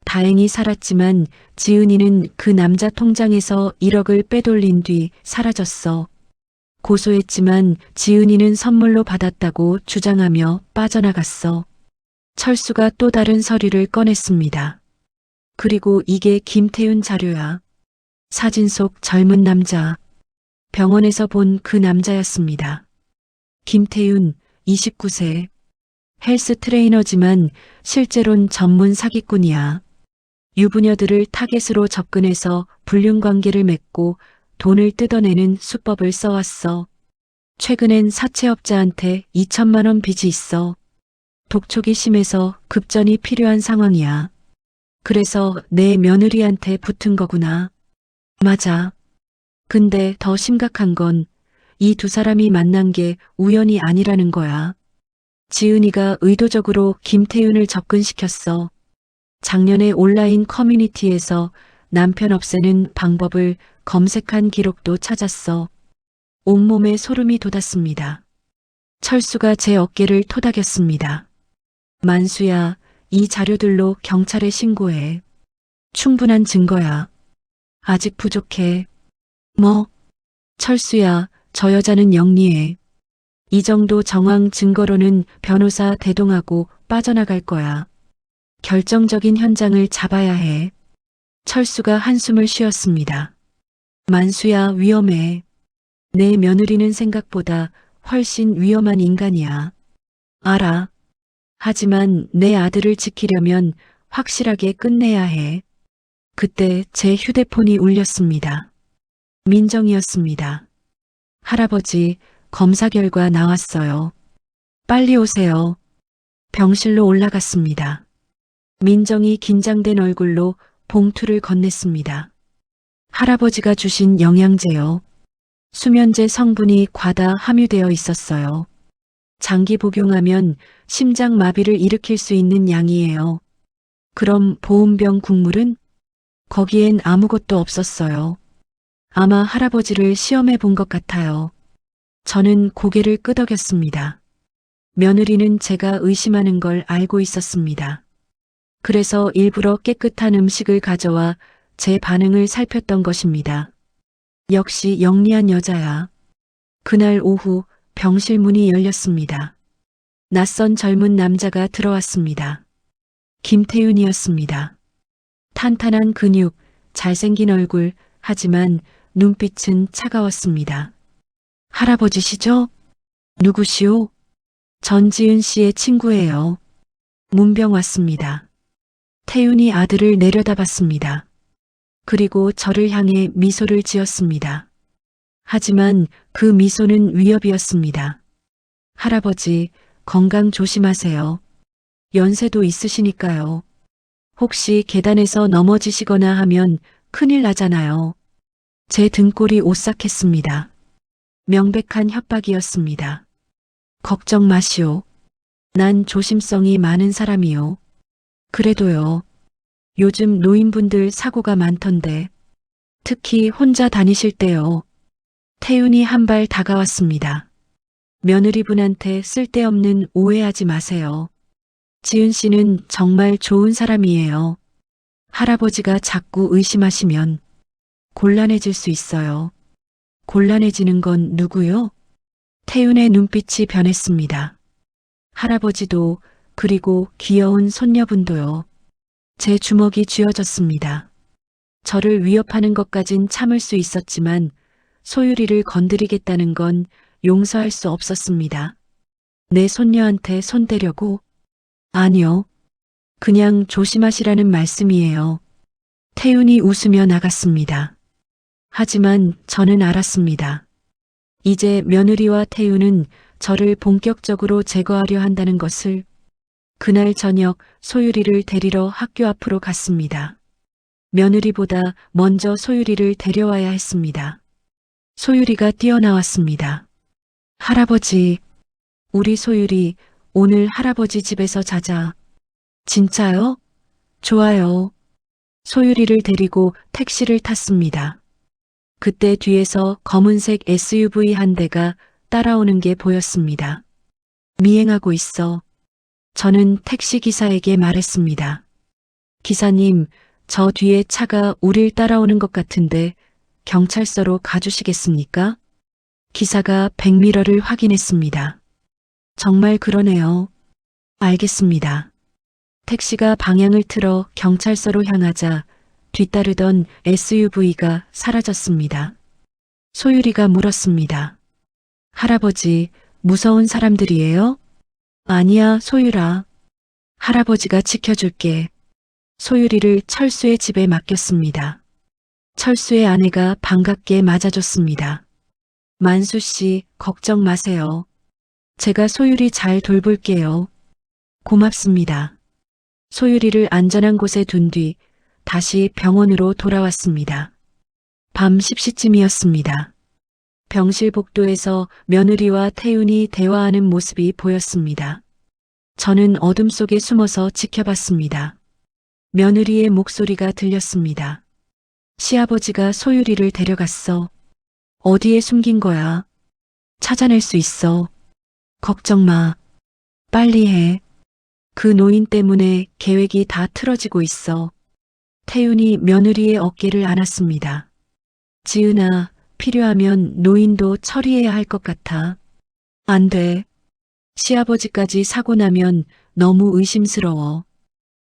다행히 살았지만 지은이는 그 남자 통장에서 1억을 빼돌린 뒤 사라졌어. 고소했지만 지은이는 선물로 받았다고 주장하며 빠져나갔어. 철수가 또 다른 서류를 꺼냈습니다. 그리고 이게 김태윤 자료야. 사진 속 젊은 남자. 병원에서 본 그 남자였습니다. 김태윤, 29세. 헬스 트레이너지만 실제론 전문 사기꾼이야. 유부녀들을 타겟으로 접근해서 불륜 관계를 맺고 돈을 뜯어내는 수법을 써왔어. 최근엔 사채업자한테 2천만 원 빚이 있어. 독촉이 심해서 급전이 필요한 상황이야. 그래서 내 며느리한테 붙은 거구나. 맞아. 근데 더 심각한 건 이 두 사람이 만난 게 우연이 아니라는 거야. 지은이가 의도적으로 김태윤을 접근시켰어. 작년에 온라인 커뮤니티에서 남편 없애는 방법을 검색한 기록도 찾았어. 온몸에 소름이 돋았습니다. 철수가 제 어깨를 토닥였습니다. 만수야, 이 자료들로 경찰에 신고해. 충분한 증거야. 아직 부족해. 뭐? 철수야, 저 여자는 영리해. 이 정도 정황 증거로는 변호사 대동하고 빠져나갈 거야. 결정적인 현장을 잡아야 해. 철수가 한숨을 쉬었습니다. 만수야, 위험해. 내 며느리는 생각보다 훨씬 위험한 인간이야. 알아. 하지만 내 아들을 지키려면 확실하게 끝내야 해. 그때 제 휴대폰이 울렸습니다. 민정이었습니다. 할아버지, 검사 결과 나왔어요. 빨리 오세요. 병실로 올라갔습니다. 민정이 긴장된 얼굴로 봉투를 건넸습니다. 할아버지가 주신 영양제요. 수면제 성분이 과다 함유되어 있었어요. 장기 복용하면 심장 마비를 일으킬 수 있는 양이에요. 그럼 보온병 국물은? 거기엔 아무것도 없었어요. 아마 할아버지를 시험해 본 것 같아요. 저는 고개를 끄덕였습니다. 며느리는 제가 의심하는 걸 알고 있었습니다. 그래서 일부러 깨끗한 음식을 가져와 제 반응을 살폈던 것입니다. 역시 영리한 여자야. 그날 오후 병실 문이 열렸습니다. 낯선 젊은 남자가 들어왔습니다. 김태윤이었습니다. 탄탄한 근육, 잘생긴 얼굴, 하지만 눈빛은 차가웠습니다. 할아버지시죠? 누구시오? 전지은 씨의 친구예요. 문병 왔습니다. 태윤이 아들을 내려다봤습니다. 그리고 저를 향해 미소를 지었습니다. 하지만 그 미소는 위협이었습니다. 할아버지, 건강 조심하세요. 연세도 있으시니까요. 혹시 계단에서 넘어지시거나 하면 큰일 나잖아요. 제 등골이 오싹했습니다. 명백한 협박이었습니다. 걱정 마시오. 난 조심성이 많은 사람이요. 그래도요. 요즘 노인분들 사고가 많던데. 특히 혼자 다니실 때요. 태윤이 한 발 다가왔습니다. 며느리분한테 쓸데없는 오해하지 마세요. 지은 씨는 정말 좋은 사람이에요. 할아버지가 자꾸 의심하시면 곤란해질 수 있어요. 곤란해지는 건 누구요? 태윤의 눈빛이 변했습니다. 할아버지도 그리고 귀여운 손녀분도요. 제 주먹이 쥐어졌습니다. 저를 위협하는 것까진 참을 수 있었지만 소율이를 건드리겠다는 건 용서할 수 없었습니다. 내 손녀한테 손대려고? 아니요. 그냥 조심하시라는 말씀이에요. 태윤이 웃으며 나갔습니다. 하지만 저는 알았습니다. 이제 며느리와 태윤은 저를 본격적으로 제거하려 한다는 것을. 그날 저녁 소율이를 데리러 학교 앞으로 갔습니다. 며느리보다 먼저 소율이를 데려와야 했습니다. 소율이가 뛰어나왔습니다. 할아버지, 우리 소율이 오늘 할아버지 집에서 자자. 진짜요? 좋아요. 소율이를 데리고 택시를 탔습니다. 그때 뒤에서 검은색 SUV 한 대가 따라오는 게 보였습니다. 미행하고 있어. 저는 택시 기사에게 말했습니다. 기사님, 저 뒤에 차가 우릴 따라오는 것 같은데 경찰서로 가주시겠습니까? 기사가 백미러를 확인했습니다. 정말 그러네요. 알겠습니다. 택시가 방향을 틀어 경찰서로 향하자 뒤따르던 SUV가 사라졌습니다. 소율이가 물었습니다. 할아버지, 무서운 사람들이에요? 아니야, 소율아. 할아버지가 지켜줄게. 소율이를 철수의 집에 맡겼습니다. 철수의 아내가 반갑게 맞아줬습니다. 만수 씨, 걱정 마세요. 제가 소율이 잘 돌볼게요. 고맙습니다. 소율이를 안전한 곳에 둔 뒤 다시 병원으로 돌아왔습니다. 밤 10시쯤이었습니다. 병실 복도에서 며느리와 태윤이 대화하는 모습이 보였습니다. 저는 어둠 속에 숨어서 지켜봤습니다. 며느리의 목소리가 들렸습니다. 시아버지가 소율이를 데려갔어. 어디에 숨긴 거야? 찾아낼 수 있어. 걱정 마. 빨리 해. 그 노인 때문에 계획이 다 틀어지고 있어. 태윤이 며느리의 어깨를 안았습니다. 지은아, 필요하면 노인도 처리해야 할 것 같아. 안 돼. 시아버지까지 사고 나면 너무 의심스러워.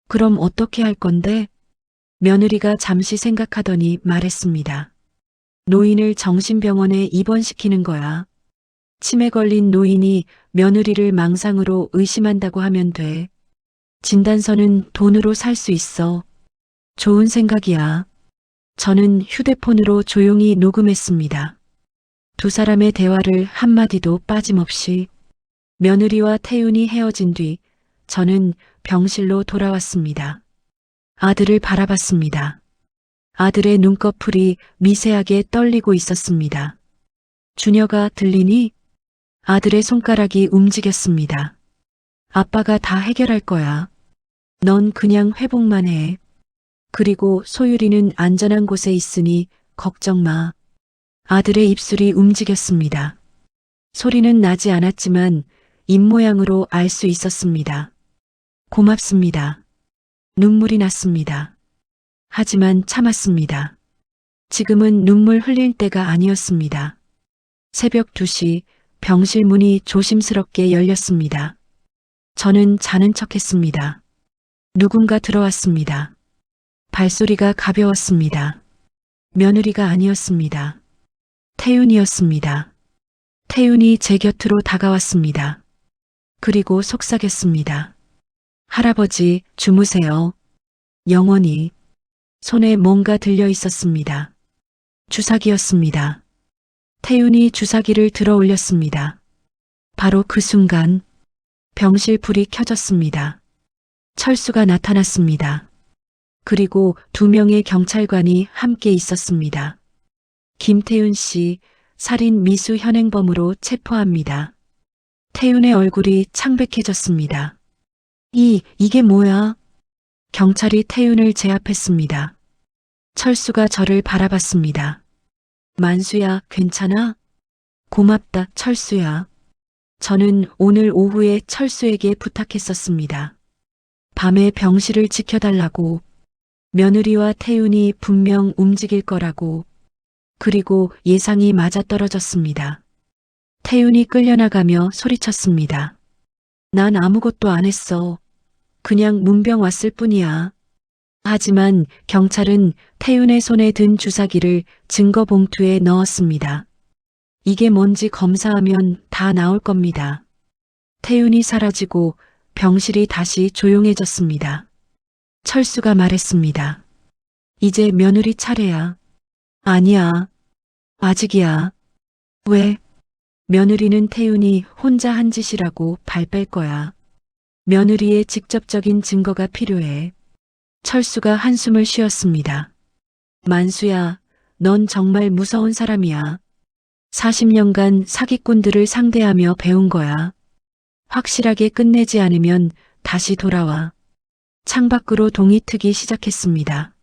그럼 어떻게 할 건데? 며느리가 잠시 생각하더니 말했습니다. 노인을 정신병원에 입원시키는 거야. 치매 걸린 노인이 며느리를 망상으로 의심한다고 하면 돼. 진단서는 돈으로 살 수 있어. 좋은 생각이야. 저는 휴대폰으로 조용히 녹음했습니다. 두 사람의 대화를 한마디도 빠짐없이. 며느리와 태윤이 헤어진 뒤 저는 병실로 돌아왔습니다. 아들을 바라봤습니다. 아들의 눈꺼풀이 미세하게 떨리고 있었습니다. 준혁아, 들리니? 아들의 손가락이 움직였습니다. 아빠가 다 해결할 거야. 넌 그냥 회복만 해. 그리고 소율이는 안전한 곳에 있으니 걱정 마. 아들의 입술이 움직였습니다. 소리는 나지 않았지만 입모양으로 알 수 있었습니다. 고맙습니다. 눈물이 났습니다. 하지만 참았습니다. 지금은 눈물 흘릴 때가 아니었습니다. 새벽 2시 병실 문이 조심스럽게 열렸습니다. 저는 자는 척했습니다. 누군가 들어왔습니다. 발소리가 가벼웠습니다. 며느리가 아니었습니다. 태윤이었습니다. 태윤이 제 곁으로 다가왔습니다. 그리고 속삭였습니다. 할아버지, 주무세요. 영원히. 손에 뭔가 들려 있었습니다. 주사기였습니다. 태윤이 주사기를 들어 올렸습니다. 바로 그 순간 병실 불이 켜졌습니다. 철수가 나타났습니다. 그리고 2명의 경찰관이 함께 있었습니다. 김태윤 씨, 살인 미수 현행범으로 체포합니다. 태윤의 얼굴이 창백해졌습니다. 이게 뭐야? 경찰이 태윤을 제압했습니다. 철수가 저를 바라봤습니다. 만수야, 괜찮아? 고맙다, 철수야. 저는 오늘 오후에 철수에게 부탁했었습니다. 밤에 병실을 지켜달라고. 며느리와 태윤이 분명 움직일 거라고. 그리고 예상이 맞아떨어졌습니다. 태윤이 끌려나가며 소리쳤습니다. 난 아무것도 안 했어. 그냥 문병 왔을 뿐이야. 하지만 경찰은 태윤의 손에 든 주사기를 증거 봉투에 넣었습니다. 이게 뭔지 검사하면 다 나올 겁니다. 태윤이 사라지고 병실이 다시 조용해졌습니다. 철수가 말했습니다. 이제 며느리 차례야. 아니야. 아직이야. 왜? 며느리는 태윤이 혼자 한 짓이라고 발 뺄 거야. 며느리의 직접적인 증거가 필요해. 철수가 한숨을 쉬었습니다. 만수야, 넌 정말 무서운 사람이야. 40년간 사기꾼들을 상대하며 배운 거야. 확실하게 끝내지 않으면 다시 돌아와. 창밖으로 동이 트기 시작했습니다.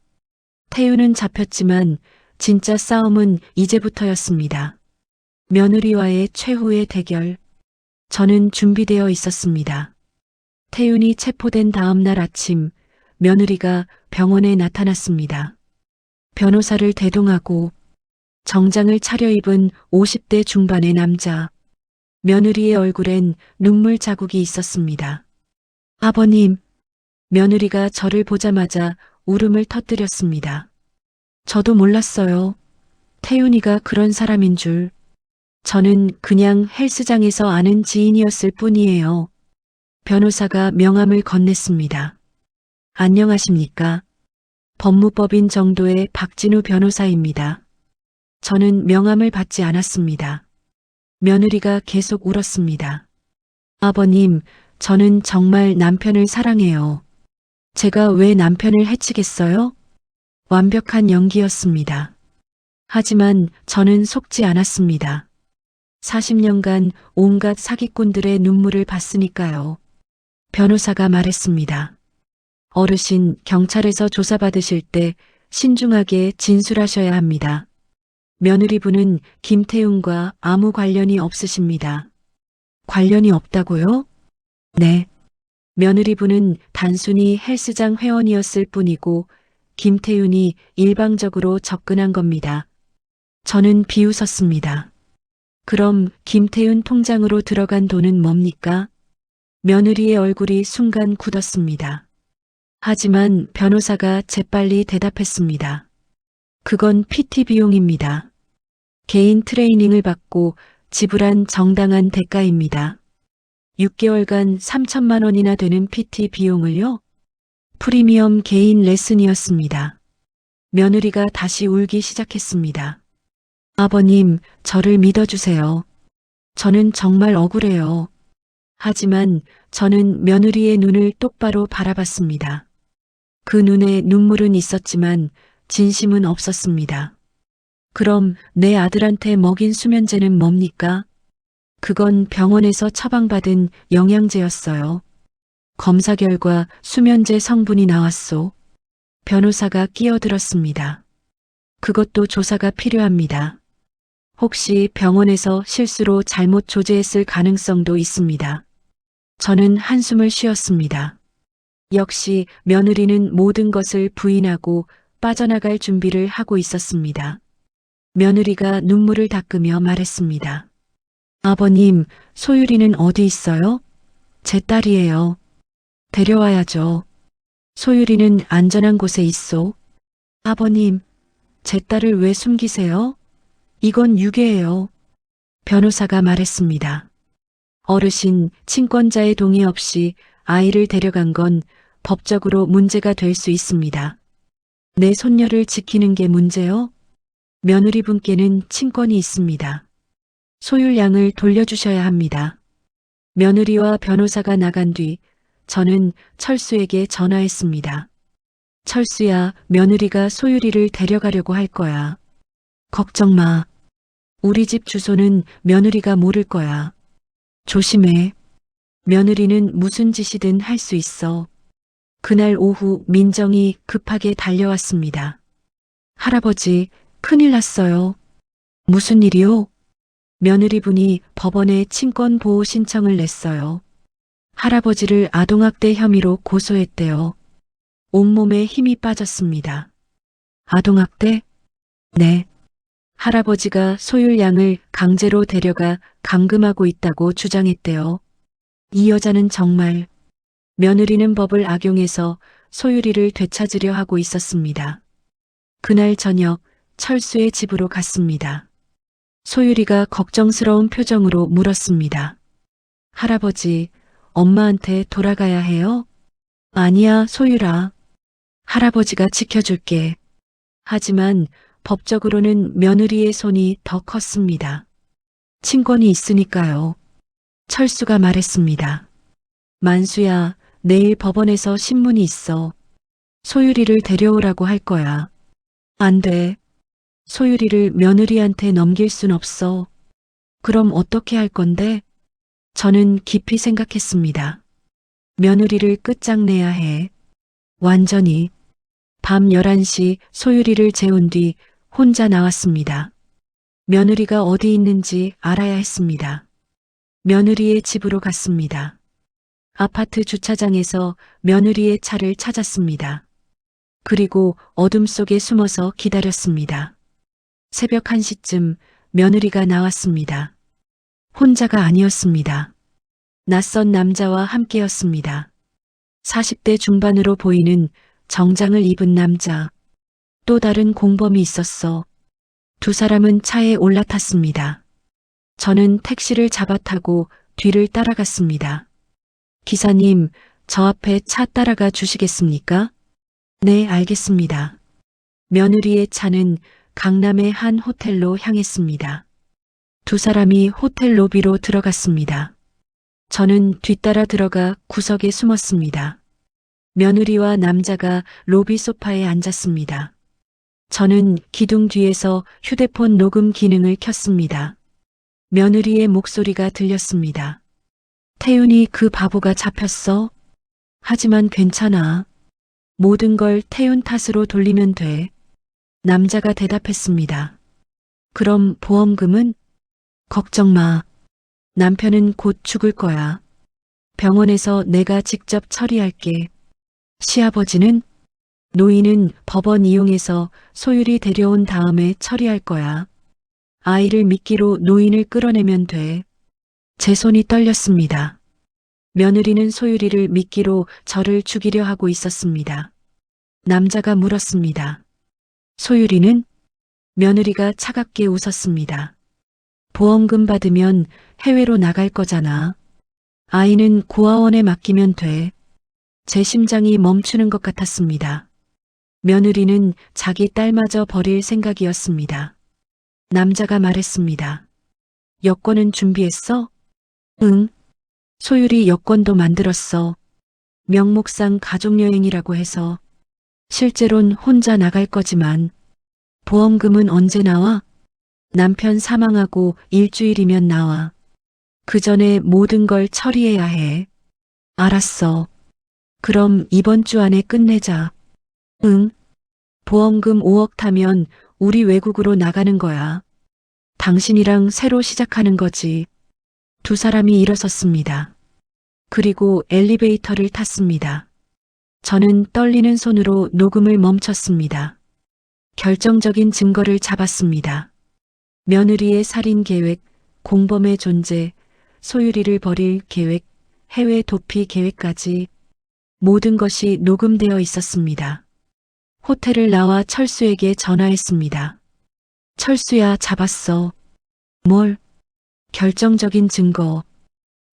태윤은 잡혔지만 진짜 싸움은 이제부터였습니다. 며느리와의 최후의 대결. 저는 준비되어 있었습니다. 태윤이 체포된 다음 날 아침, 며느리가 병원에 나타났습니다. 변호사를 대동하고 정장을 차려입은 50대 중반의 남자. 며느리의 얼굴엔 눈물 자국이 있었습니다. 아버님, 며느리가 저를 보자마자 울음을 터뜨렸습니다. 저도 몰랐어요. 태윤이가 그런 사람인 줄. 저는 그냥 헬스장에서 아는 지인이었을 뿐이에요. 변호사가 명함을 건넸습니다. 안녕하십니까? 법무법인 정도의 박진우 변호사입니다. 저는 명함을 받지 않았습니다. 며느리가 계속 울었습니다. 아버님, 저는 정말 남편을 사랑해요. 제가 왜 남편을 해치겠어요? 완벽한 연기였습니다. 하지만 저는 속지 않았습니다. 40년간 온갖 사기꾼들의 눈물을 봤으니까요. 변호사가 말했습니다. 어르신, 경찰에서 조사받으실 때 신중하게 진술하셔야 합니다. 며느리분은 김태훈과 아무 관련이 없으십니다. 관련이 없다고요? 네. 며느리분은 단순히 헬스장 회원이었을 뿐이고 김태윤이 일방적으로 접근한 겁니다. 저는 비웃었습니다. 그럼 김태윤 통장으로 들어간 돈은 뭡니까? 며느리의 얼굴이 순간 굳었습니다. 하지만 변호사가 재빨리 대답했습니다. 그건 PT 비용입니다. 개인 트레이닝을 받고 지불한 정당한 대가입니다. 6개월간 3천만 원이나 되는 PT 비용을요? 프리미엄 개인 레슨이었습니다. 며느리가 다시 울기 시작했습니다. 아버님, 저를 믿어주세요. 저는 정말 억울해요. 하지만 저는 며느리의 눈을 똑바로 바라봤습니다. 그 눈에 눈물은 있었지만 진심은 없었습니다. 그럼 내 아들한테 먹인 수면제는 뭡니까? 그건 병원에서 처방받은 영양제였어요. 검사 결과 수면제 성분이 나왔소. 변호사가 끼어들었습니다. 그것도 조사가 필요합니다. 혹시 병원에서 실수로 잘못 조제했을 가능성도 있습니다. 저는 한숨을 쉬었습니다. 역시 며느리는 모든 것을 부인하고 빠져나갈 준비를 하고 있었습니다. 며느리가 눈물을 닦으며 말했습니다. 아버님, 소율이는 어디 있어요? 제 딸이에요. 데려와야죠. 소율이는 안전한 곳에 있소. 아버님, 제 딸을 왜 숨기세요? 이건 유괴예요. 변호사가 말했습니다. 어르신, 친권자의 동의 없이 아이를 데려간 건 법적으로 문제가 될 수 있습니다. 내 손녀를 지키는 게 문제요? 며느리분께는 친권이 있습니다. 소율 양을 돌려주셔야 합니다. 며느리와 변호사가 나간 뒤 저는 철수에게 전화했습니다. 철수야, 며느리가 소율이를 데려가려고 할 거야. 걱정 마. 우리 집 주소는 며느리가 모를 거야. 조심해. 며느리는 무슨 짓이든 할 수 있어. 그날 오후 민정이 급하게 달려왔습니다. 할아버지, 큰일 났어요. 무슨 일이요? 며느리분이 법원에 친권보호 신청을 냈어요. 할아버지를 아동학대 혐의로 고소했대요. 온몸에 힘이 빠졌습니다. 아동학대? 네. 할아버지가 소율 양을 강제로 데려가 감금하고 있다고 주장했대요. 이 여자는 정말 며느리는 법을 악용해서 소율이를 되찾으려 하고 있었습니다. 그날 저녁 철수의 집으로 갔습니다. 소율이가 걱정스러운 표정으로 물었습니다. 할아버지, 엄마한테 돌아가야 해요? 아니야, 소율아. 할아버지가 지켜줄게. 하지만 법적으로는 며느리의 손이 더 컸습니다. 친권이 있으니까요. 철수가 말했습니다. 만수야, 내일 법원에서 신문이 있어. 소율이를 데려오라고 할 거야. 안 돼. 소율이를 며느리한테 넘길 순 없어. 그럼 어떻게 할 건데? 저는 깊이 생각했습니다. 며느리를 끝장내야 해. 완전히. 밤 11시 소율이를 재운 뒤 혼자 나왔습니다. 며느리가 어디 있는지 알아야 했습니다. 며느리의 집으로 갔습니다. 아파트 주차장에서 며느리의 차를 찾았습니다. 그리고 어둠 속에 숨어서 기다렸습니다. 새벽 1시쯤 며느리가 나왔습니다. 혼자가 아니었습니다. 낯선 남자와 함께였습니다. 40대 중반으로 보이는 정장을 입은 남자. 또 다른 공범이 있었어. 두 사람은 차에 올라탔습니다. 저는 택시를 잡아타고 뒤를 따라갔습니다. 기사님, 저 앞에 차 따라가 주시겠습니까? 네, 알겠습니다. 며느리의 차는 강남의 한 호텔로 향했습니다. 두 사람이 호텔 로비로 들어갔습니다. 저는 뒤따라 들어가 구석에 숨었습니다. 며느리와 남자가 로비 소파에 앉았습니다. 저는 기둥 뒤에서 휴대폰 녹음 기능을 켰습니다. 며느리의 목소리가 들렸습니다. 태윤이 그 바보가 잡혔어? 하지만 괜찮아. 모든 걸 태윤 탓으로 돌리면 돼. 남자가 대답했습니다. 그럼 보험금은? 걱정 마. 남편은 곧 죽을 거야. 병원에서 내가 직접 처리할게. 시아버지는? 노인은 법원 이용해서 소율이 데려온 다음에 처리할 거야. 아이를 미끼로 노인을 끌어내면 돼. 제 손이 떨렸습니다. 며느리는 소율이를 미끼로 저를 죽이려 하고 있었습니다. 남자가 물었습니다. 소율이는? 며느리가 차갑게 웃었습니다. 보험금 받으면 해외로 나갈 거잖아. 아이는 고아원에 맡기면 돼. 제 심장이 멈추는 것 같았습니다. 며느리는 자기 딸마저 버릴 생각이었습니다. 남자가 말했습니다. 여권은 준비했어? 응. 소율이 여권도 만들었어. 명목상 가족여행이라고 해서. 실제론 혼자 나갈 거지만. 보험금은 언제 나와? 남편 사망하고 일주일이면 나와. 그 전에 모든 걸 처리해야 해. 알았어. 그럼 이번 주 안에 끝내자. 응. 보험금 5억 타면 우리 외국으로 나가는 거야. 당신이랑 새로 시작하는 거지. 두 사람이 일어섰습니다. 그리고 엘리베이터를 탔습니다. 저는 떨리는 손으로 녹음을 멈췄습니다. 결정적인 증거를 잡았습니다. 며느리의 살인 계획, 공범의 존재, 소유리를 버릴 계획, 해외 도피 계획까지 모든 것이 녹음되어 있었습니다. 호텔을 나와 철수에게 전화했습니다. 철수야, 잡았어. 뭘? 결정적인 증거.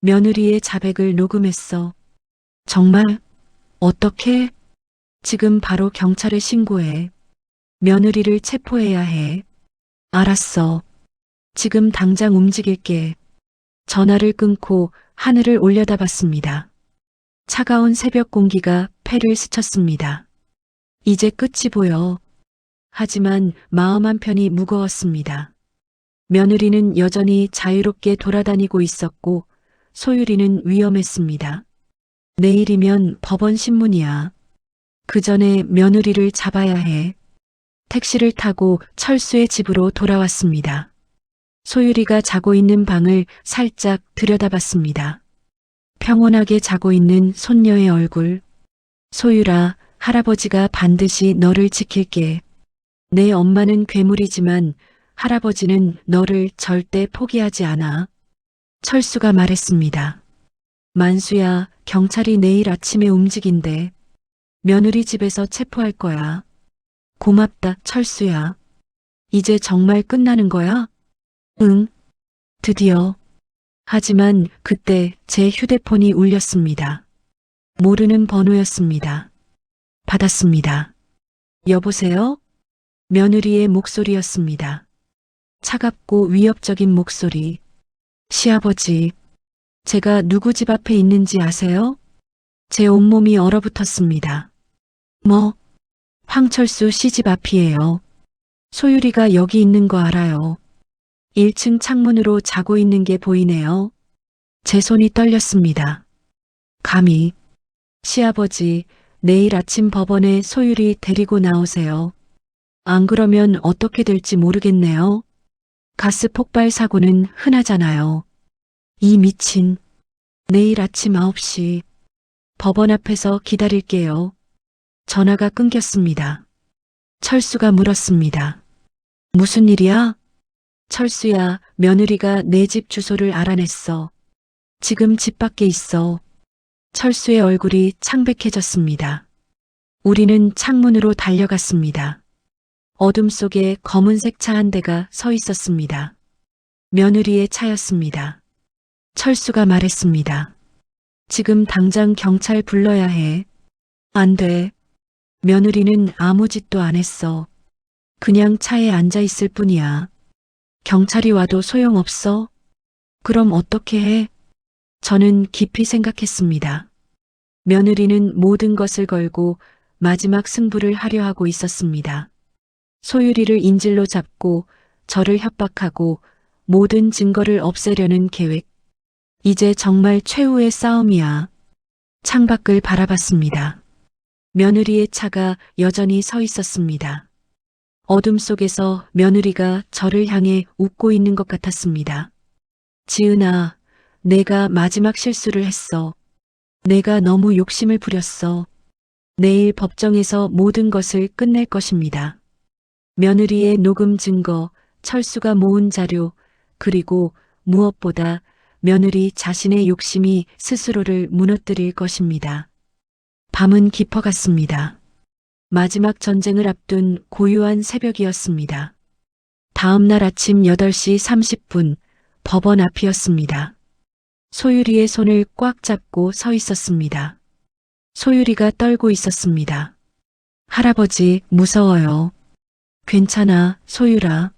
며느리의 자백을 녹음했어. 정말? 어떻게? 지금 바로 경찰에 신고해. 며느리를 체포해야 해. 알았어. 지금 당장 움직일게. 전화를 끊고 하늘을 올려다봤습니다. 차가운 새벽 공기가 폐를 스쳤습니다. 이제 끝이 보여. 하지만 마음 한편이 무거웠습니다. 며느리는 여전히 자유롭게 돌아다니고 있었고 소유리는 위험했습니다. 내일이면 법원 신문이야. 그 전에 며느리를 잡아야 해. 택시를 타고 철수의 집으로 돌아왔습니다. 소유리가 자고 있는 방을 살짝 들여다봤습니다. 평온하게 자고 있는 손녀의 얼굴. 소유라, 할아버지가 반드시 너를 지킬게. 내 엄마는 괴물이지만 할아버지는 너를 절대 포기하지 않아. 철수가 말했습니다. 만수야, 경찰이 내일 아침에 움직인대. 며느리 집에서 체포할 거야. 고맙다, 철수야. 이제 정말 끝나는 거야? 응, 드디어. 하지만 그때 제 휴대폰이 울렸습니다. 모르는 번호였습니다. 받았습니다. 여보세요? 며느리의 목소리였습니다. 차갑고 위협적인 목소리. 시아버지, 제가 누구 집 앞에 있는지 아세요? 제 온몸이 얼어붙었습니다. 뭐? 황철수 씨 집 앞이에요. 소유리가 여기 있는 거 알아요. 1층 창문으로 자고 있는 게 보이네요. 제 손이 떨렸습니다. 감히. 시아버지, 내일 아침 법원에 소유리 데리고 나오세요. 안 그러면 어떻게 될지 모르겠네요. 가스 폭발 사고는 흔하잖아요. 이 미친. 내일 아침 9시. 법원 앞에서 기다릴게요. 전화가 끊겼습니다. 철수가 물었습니다. 무슨 일이야? 철수야, 며느리가 내 집 주소를 알아냈어. 지금 집 밖에 있어. 철수의 얼굴이 창백해졌습니다. 우리는 창문으로 달려갔습니다. 어둠 속에 검은색 차 한 대가 서 있었습니다. 며느리의 차였습니다. 철수가 말했습니다. 지금 당장 경찰 불러야 해. 안 돼. 며느리는 아무 짓도 안 했어. 그냥 차에 앉아 있을 뿐이야. 경찰이 와도 소용없어? 그럼 어떻게 해? 저는 깊이 생각했습니다. 며느리는 모든 것을 걸고 마지막 승부를 하려 하고 있었습니다. 소유리를 인질로 잡고 저를 협박하고 모든 증거를 없애려는 계획. 이제 정말 최후의 싸움이야. 창밖을 바라봤습니다. 며느리의 차가 여전히 서 있었습니다. 어둠 속에서 며느리가 저를 향해 웃고 있는 것 같았습니다. 지은아, 내가 마지막 실수를 했어. 내가 너무 욕심을 부렸어. 내일 법정에서 모든 것을 끝낼 것입니다. 며느리의 녹음 증거, 철수가 모은 자료, 그리고 무엇보다 며느리 자신의 욕심이 스스로를 무너뜨릴 것입니다. 밤은 깊어갔습니다. 마지막 전쟁을 앞둔 고요한 새벽이었습니다. 다음 날 아침 8시 30분 법원 앞이었습니다. 소유리의 손을 꽉 잡고 서 있었습니다. 소유리가 떨고 있었습니다. 할아버지, 무서워요. 괜찮아, 소유라.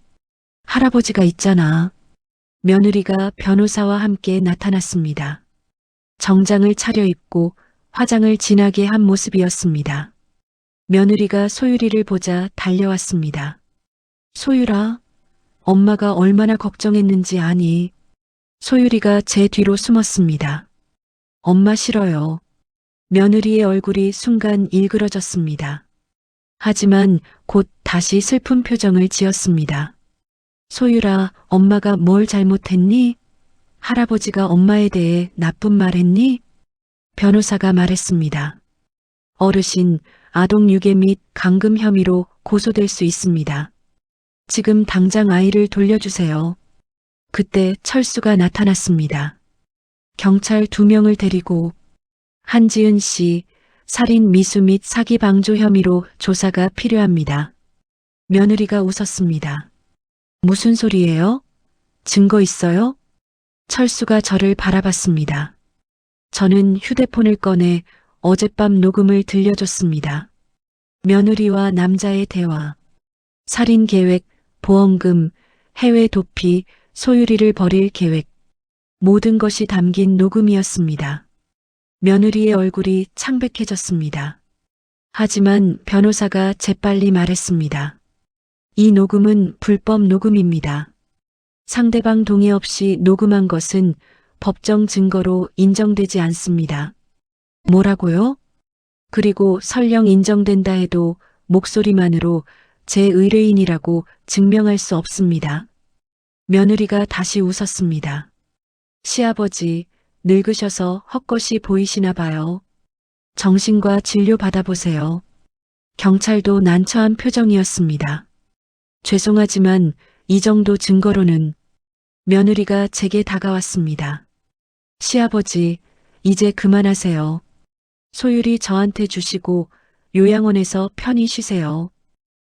할아버지가 있잖아. 며느리가 변호사와 함께 나타났습니다. 정장을 차려입고 화장을 진하게 한 모습이었습니다. 며느리가 소유리를 보자 달려왔습니다. 소유라, 엄마가 얼마나 걱정했는지 아니? 소유리가 제 뒤로 숨었습니다. 엄마 싫어요. 며느리의 얼굴이 순간 일그러졌습니다. 하지만 곧 다시 슬픈 표정을 지었습니다. 소율아, 엄마가 뭘 잘못했니? 할아버지가 엄마에 대해 나쁜 말 했니? 변호사가 말했습니다. 어르신, 아동 유괴 및 감금 혐의로 고소될 수 있습니다. 지금 당장 아이를 돌려주세요. 그때 철수가 나타났습니다. 경찰 2명을 데리고 한지은 씨, 살인 미수 및 사기 방조 혐의로 조사가 필요합니다. 며느리가 웃었습니다. 무슨 소리예요? 증거 있어요? 철수가 저를 바라봤습니다. 저는 휴대폰을 꺼내 어젯밤 녹음을 들려줬습니다. 며느리와 남자의 대화, 살인 계획, 보험금, 해외 도피, 소유리를 버릴 계획, 모든 것이 담긴 녹음이었습니다. 며느리의 얼굴이 창백해졌습니다. 하지만 변호사가 재빨리 말했습니다. 이 녹음은 불법 녹음입니다. 상대방 동의 없이 녹음한 것은 법정 증거로 인정되지 않습니다. 뭐라고요? 그리고 설령 인정된다 해도 목소리만으로 제 의뢰인이라고 증명할 수 없습니다. 며느리가 다시 웃었습니다. 시아버지, 늙으셔서 헛것이 보이시나 봐요. 정신과 진료 받아보세요. 경찰도 난처한 표정이었습니다. 죄송하지만 이 정도 증거로는. 며느리가 제게 다가왔습니다. 시아버지, 이제 그만하세요. 소율이 저한테 주시고 요양원에서 편히 쉬세요.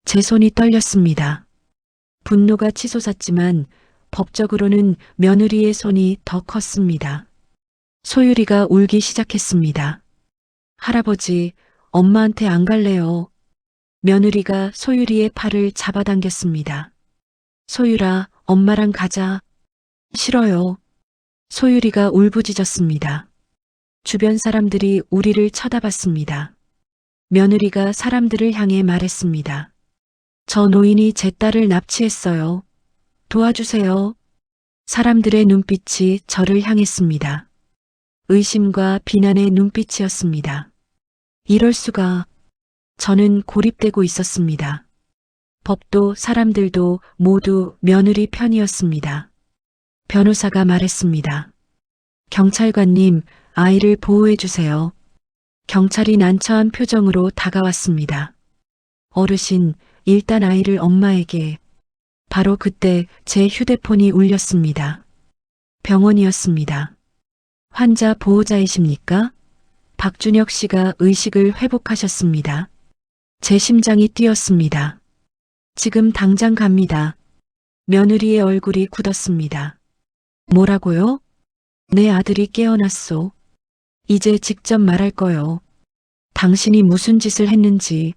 제 손이 떨렸습니다. 분노가 치솟았지만 법적으로는 며느리의 손이 더 컸습니다. 소율이가 울기 시작했습니다. 할아버지, 엄마한테 안 갈래요. 며느리가 소율이의 팔을 잡아당겼습니다. 소율아, 엄마랑 가자. 싫어요. 소율이가 울부짖었습니다. 주변 사람들이 우리를 쳐다봤습니다. 며느리가 사람들을 향해 말했습니다. 저 노인이 제 딸을 납치했어요. 도와주세요. 사람들의 눈빛이 저를 향했습니다. 의심과 비난의 눈빛이었습니다. 이럴 수가. 저는 고립되고 있었습니다. 법도 사람들도 모두 며느리 편이었습니다. 변호사가 말했습니다. 경찰관님, 아이를 보호해 주세요. 경찰이 난처한 표정으로 다가왔습니다. 어르신, 일단 아이를 엄마에게. 바로 그때 제 휴대폰이 울렸습니다. 병원이었습니다. 환자 보호자이십니까? 박준혁 씨가 의식을 회복하셨습니다. 제 심장이 뛰었습니다. 지금 당장 갑니다. 며느리의 얼굴이 굳었습니다. 뭐라고요? 내 아들이 깨어났소. 이제 직접 말할 거요. 당신이 무슨 짓을 했는지.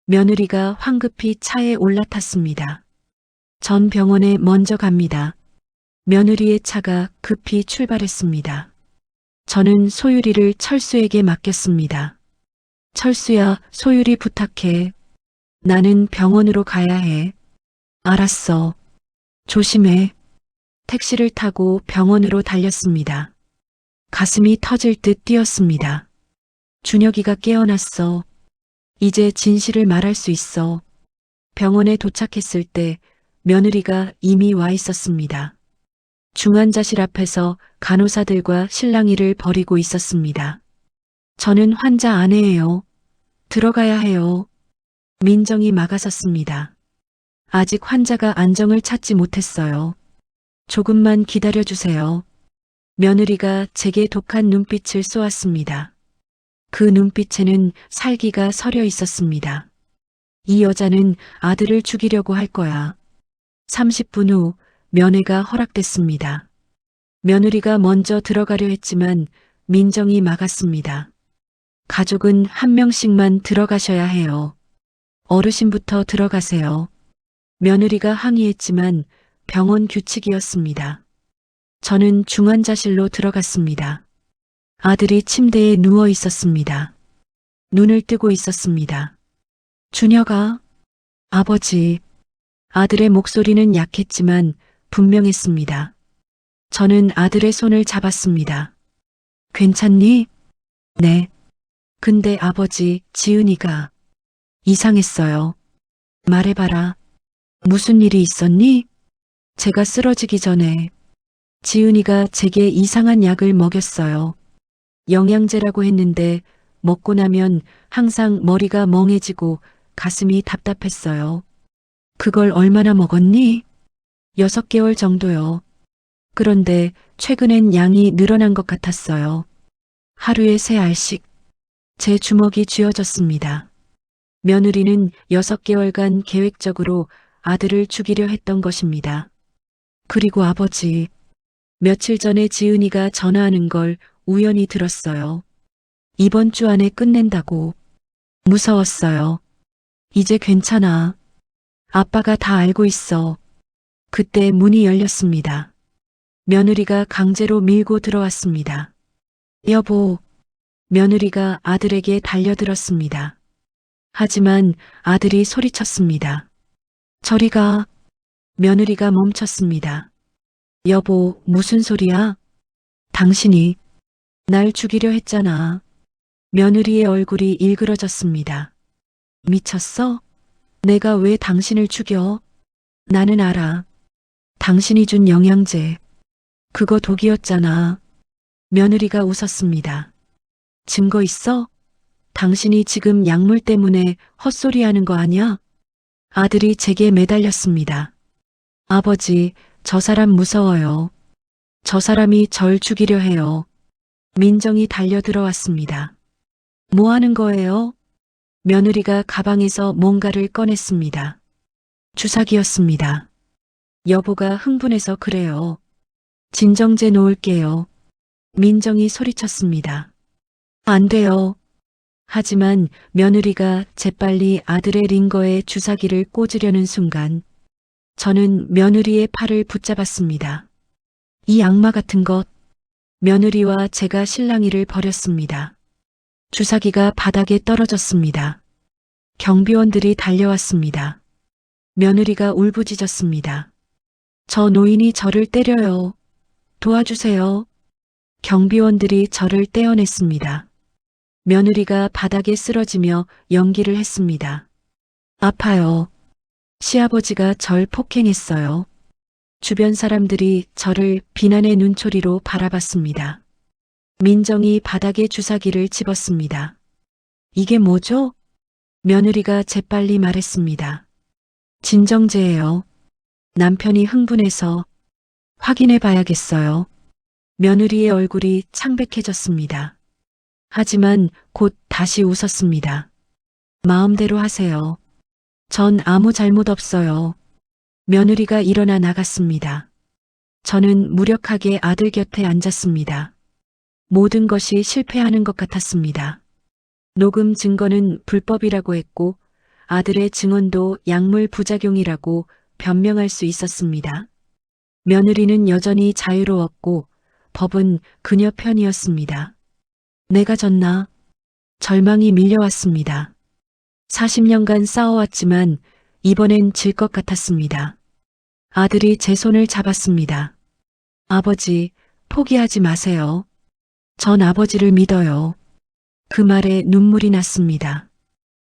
며느리가 황급히 차에 올라탔습니다. 전 병원에 먼저 갑니다. 며느리의 차가 급히 출발했습니다. 저는 소율이를 철수에게 맡겼습니다. 철수야, 소율이 부탁해. 나는 병원으로 가야 해. 알았어. 조심해. 택시를 타고 병원으로 달렸습니다. 가슴이 터질 듯 뛰었습니다. 준혁이가 깨어났어. 이제 진실을 말할 수 있어. 병원에 도착했을 때 며느리가 이미 와 있었습니다. 중환자실 앞에서 간호사들과 실랑이를 벌이고 있었습니다. 저는 환자 아내예요. 들어가야 해요. 민정이 막아섰습니다. 아직 환자가 안정을 찾지 못했어요. 조금만 기다려주세요. 며느리가 제게 독한 눈빛을 쏘았습니다. 그 눈빛에는 살기가 서려 있었습니다. 이 여자는 아들을 죽이려고 할 거야. 30분 후 면회가 허락됐습니다. 며느리가 먼저 들어가려 했지만 민정이 막았습니다. 가족은 한 명씩만 들어가셔야 해요. 어르신부터 들어가세요. 며느리가 항의했지만 병원 규칙이었습니다. 저는 중환자실로 들어갔습니다. 아들이 침대에 누워 있었습니다. 눈을 뜨고 있었습니다. 준혁아, 아버지. 아들의 목소리는 약했지만 분명했습니다. 저는 아들의 손을 잡았습니다. 괜찮니? 네. 근데 아버지, 지은이가 이상했어요. 말해봐라. 무슨 일이 있었니? 제가 쓰러지기 전에 지은이가 제게 이상한 약을 먹였어요. 영양제라고 했는데 먹고 나면 항상 머리가 멍해지고 가슴이 답답했어요. 그걸 얼마나 먹었니? 6개월 정도요. 그런데 최근엔 양이 늘어난 것 같았어요. 하루에 3알씩. 제 주먹이 쥐어졌습니다. 며느리는 6개월간 계획적으로 아들을 죽이려 했던 것입니다. 그리고 아버지, 며칠 전에 지은이가 전화하는 걸 우연히 들었어요. 이번 주 안에 끝낸다고. 무서웠어요. 이제 괜찮아. 아빠가 다 알고 있어. 그때 문이 열렸습니다. 며느리가 강제로 밀고 들어왔습니다. 여보, 며느리가 아들에게 달려들었습니다. 하지만 아들이 소리쳤습니다. 저리 가. 며느리가 멈췄습니다. 여보, 무슨 소리야? 당신이 날 죽이려 했잖아. 며느리의 얼굴이 일그러졌습니다. 미쳤어? 내가 왜 당신을 죽여? 나는 알아. 당신이 준 영양제. 그거 독이었잖아. 며느리가 웃었습니다. 증거 있어? 당신이 지금 약물 때문에 헛소리하는 거 아니야? 아들이 제게 매달렸습니다. 아버지, 저 사람 무서워요. 저 사람이 절 죽이려 해요. 민정이 달려 들어왔습니다. 뭐 하는 거예요? 며느리가 가방에서 뭔가를 꺼냈습니다. 주사기였습니다. 여보가 흥분해서 그래요. 진정제 놓을게요. 민정이 소리쳤습니다. 안 돼요. 하지만 며느리가 재빨리 아들의 링거에 주사기를 꽂으려는 순간 저는 며느리의 팔을 붙잡았습니다. 이 악마 같은 것. 며느리와 제가 실랑이를 벌였습니다. 주사기가 바닥에 떨어졌습니다. 경비원들이 달려왔습니다. 며느리가 울부짖었습니다. 저 노인이 저를 때려요. 도와주세요. 경비원들이 저를 떼어냈습니다. 며느리가 바닥에 쓰러지며 연기를 했습니다. 아파요. 시아버지가 절 폭행했어요. 주변 사람들이 저를 비난의 눈초리로 바라봤습니다. 민정이 바닥에 주사기를 집었습니다. 이게 뭐죠? 며느리가 재빨리 말했습니다. 진정제예요. 남편이 흥분해서 확인해 봐야겠어요. 며느리의 얼굴이 창백해졌습니다. 하지만 곧 다시 웃었습니다. 마음대로 하세요. 전 아무 잘못 없어요. 며느리가 일어나 나갔습니다. 저는 무력하게 아들 곁에 앉았습니다. 모든 것이 실패하는 것 같았습니다. 녹음 증거는 불법이라고 했고 아들의 증언도 약물 부작용이라고 변명할 수 있었습니다. 며느리는 여전히 자유로웠고 법은 그녀 편이었습니다. 내가 졌나? 절망이 밀려왔습니다. 40년간 싸워왔지만 이번엔 질 것 같았습니다. 아들이 제 손을 잡았습니다. 아버지, 포기하지 마세요. 전 아버지를 믿어요. 그 말에 눈물이 났습니다.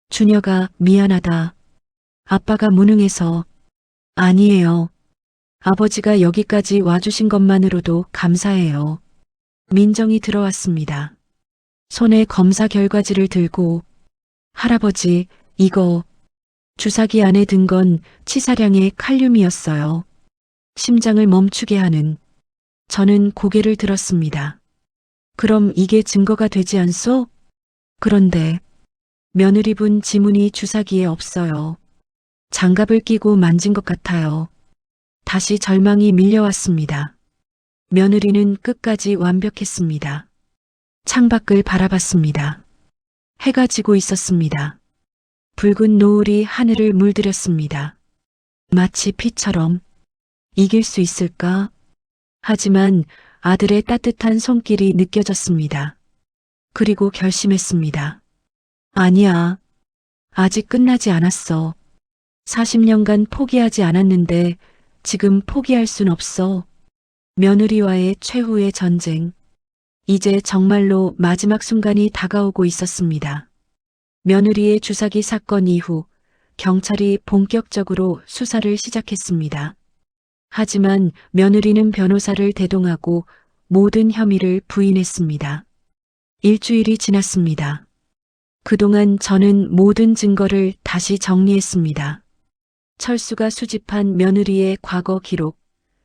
준혁아, 미안하다. 아빠가 무능해서. 아니에요. 아버지가 여기까지 와주신 것만으로도 감사해요. 민정이 들어왔습니다. 손에 검사 결과지를 들고 할아버지, 이거 주사기 안에 든 건 치사량의 칼륨이었어요. 심장을 멈추게 하는. 저는 고개를 들었습니다. 그럼 이게 증거가 되지 않소? 그런데 며느리 분 지문이 주사기에 없어요. 장갑을 끼고 만진 것 같아요. 다시 절망이 밀려왔습니다. 며느리는 끝까지 완벽했습니다. 창밖을 바라봤습니다. 해가 지고 있었습니다. 붉은 노을이 하늘을 물들였습니다. 마치 피처럼. 이길 수 있을까? 하지만 아들의 따뜻한 손길이 느껴졌습니다. 그리고 결심했습니다. 아니야. 아직 끝나지 않았어. 40년간 포기하지 않았는데 지금 포기할 순 없어. 며느리와의 최후의 전쟁. 이제 정말로 마지막 순간이 다가오고 있었습니다. 며느리의 주사기 사건 이후 경찰이 본격적으로 수사를 시작했습니다. 하지만 며느리는 변호사를 대동하고 모든 혐의를 부인했습니다. 일주일이 지났습니다. 그동안 저는 모든 증거를 다시 정리했습니다. 철수가 수집한 며느리의 과거 기록,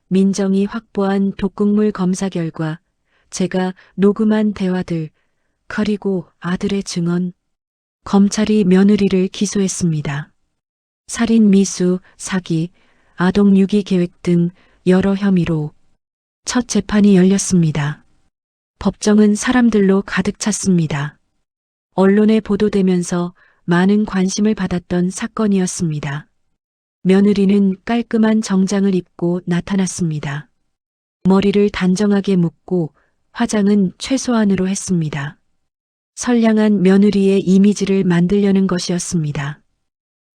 민정이 확보한 독극물 검사 결과, 제가 녹음한 대화들, 그리고 아들의 증언. 검찰이 며느리를 기소했습니다. 살인 미수, 사기, 아동 유기 계획 등 여러 혐의로 첫 재판이 열렸습니다. 법정은 사람들로 가득 찼습니다. 언론에 보도되면서 많은 관심을 받았던 사건이었습니다. 며느리는 깔끔한 정장을 입고 나타났습니다. 머리를 단정하게 묶고 화장은 최소한으로 했습니다. 선량한 며느리의 이미지를 만들려는 것이었습니다.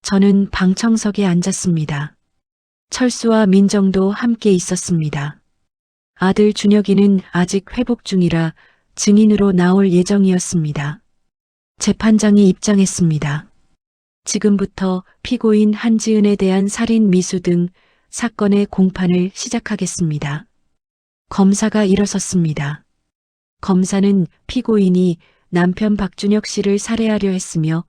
저는 방청석에 앉았습니다. 철수와 민정도 함께 있었습니다. 아들 준혁이는 아직 회복 중이라 증인으로 나올 예정이었습니다. 재판장이 입장했습니다. 지금부터 피고인 한지은에 대한 살인 미수 등 사건의 공판을 시작하겠습니다. 검사가 일어섰습니다. 검사는 피고인이 남편 박준혁 씨를 살해하려 했으며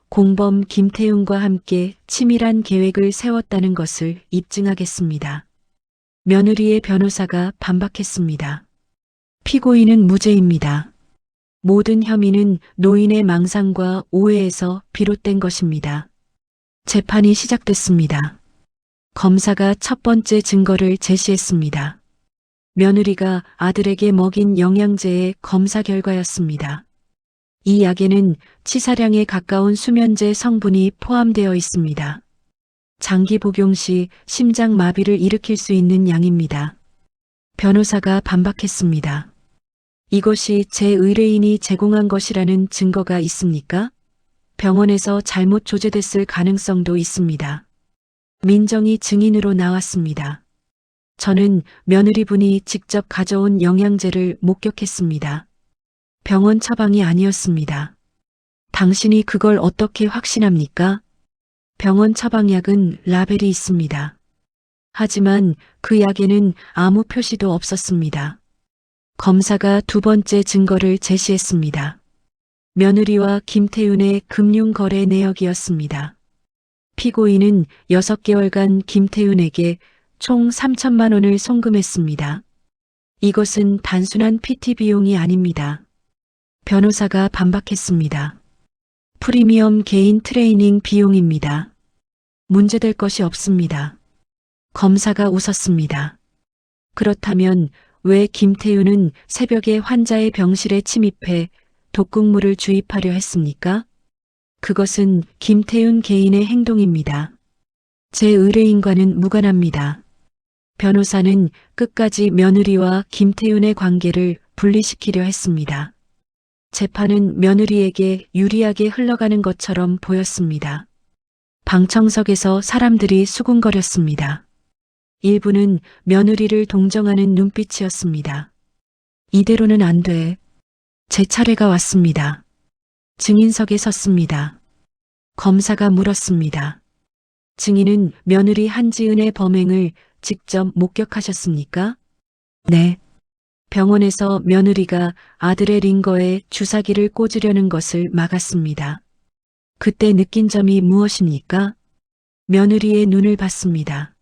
공범 김태훈과 함께 치밀한 계획을 세웠다는 것을 입증하겠습니다. 며느리의 변호사가 반박했습니다. 피고인은 무죄입니다. 모든 혐의는 노인의 망상과 오해에서 비롯된 것입니다. 재판이 시작됐습니다. 검사가 첫 번째 증거를 제시했습니다. 며느리가 아들에게 먹인 영양제의 검사 결과였습니다. 이 약에는 치사량에 가까운 수면제 성분이 포함되어 있습니다. 장기 복용 시 심장 마비를 일으킬 수 있는 양입니다. 변호사가 반박했습니다. 이것이 제 의뢰인이 제공한 것이라는 증거가 있습니까? 병원에서 잘못 조제됐을 가능성도 있습니다. 민정이 증인으로 나왔습니다. 저는 며느리분이 직접 가져온 영양제를 목격했습니다. 병원 처방이 아니었습니다. 당신이 그걸 어떻게 확신합니까? 병원 처방약은 라벨이 있습니다. 하지만 그 약에는 아무 표시도 없었습니다. 검사가 두 번째 증거를 제시했습니다. 며느리와 김태윤의 금융거래 내역이었습니다. 피고인은 6개월간 김태윤에게 총 3천만 원을 송금했습니다. 이것은 단순한 PT 비용이 아닙니다. 변호사가 반박했습니다. 프리미엄 개인 트레이닝 비용입니다. 문제될 것이 없습니다. 검사가 웃었습니다. 그렇다면 왜 김태윤은 새벽에 환자의 병실에 침입해 독극물을 주입하려 했습니까? 그것은 김태윤 개인의 행동입니다. 제 의뢰인과는 무관합니다. 변호사는 끝까지 며느리와 김태윤의 관계를 분리시키려 했습니다. 재판은 며느리에게 유리하게 흘러가는 것처럼 보였습니다. 방청석에서 사람들이 수군거렸습니다. 일부는 며느리를 동정하는 눈빛이었습니다. 이대로는 안 돼. 제 차례가 왔습니다. 증인석에 섰습니다. 검사가 물었습니다. 증인은 며느리 한지은의 범행을 직접 목격하셨습니까? 네. 병원에서 며느리가 아들의 링거에 주사기를 꽂으려는 것을 막았습니다. 그때 느낀 점이 무엇입니까? 며느리의 눈을 봤습니다.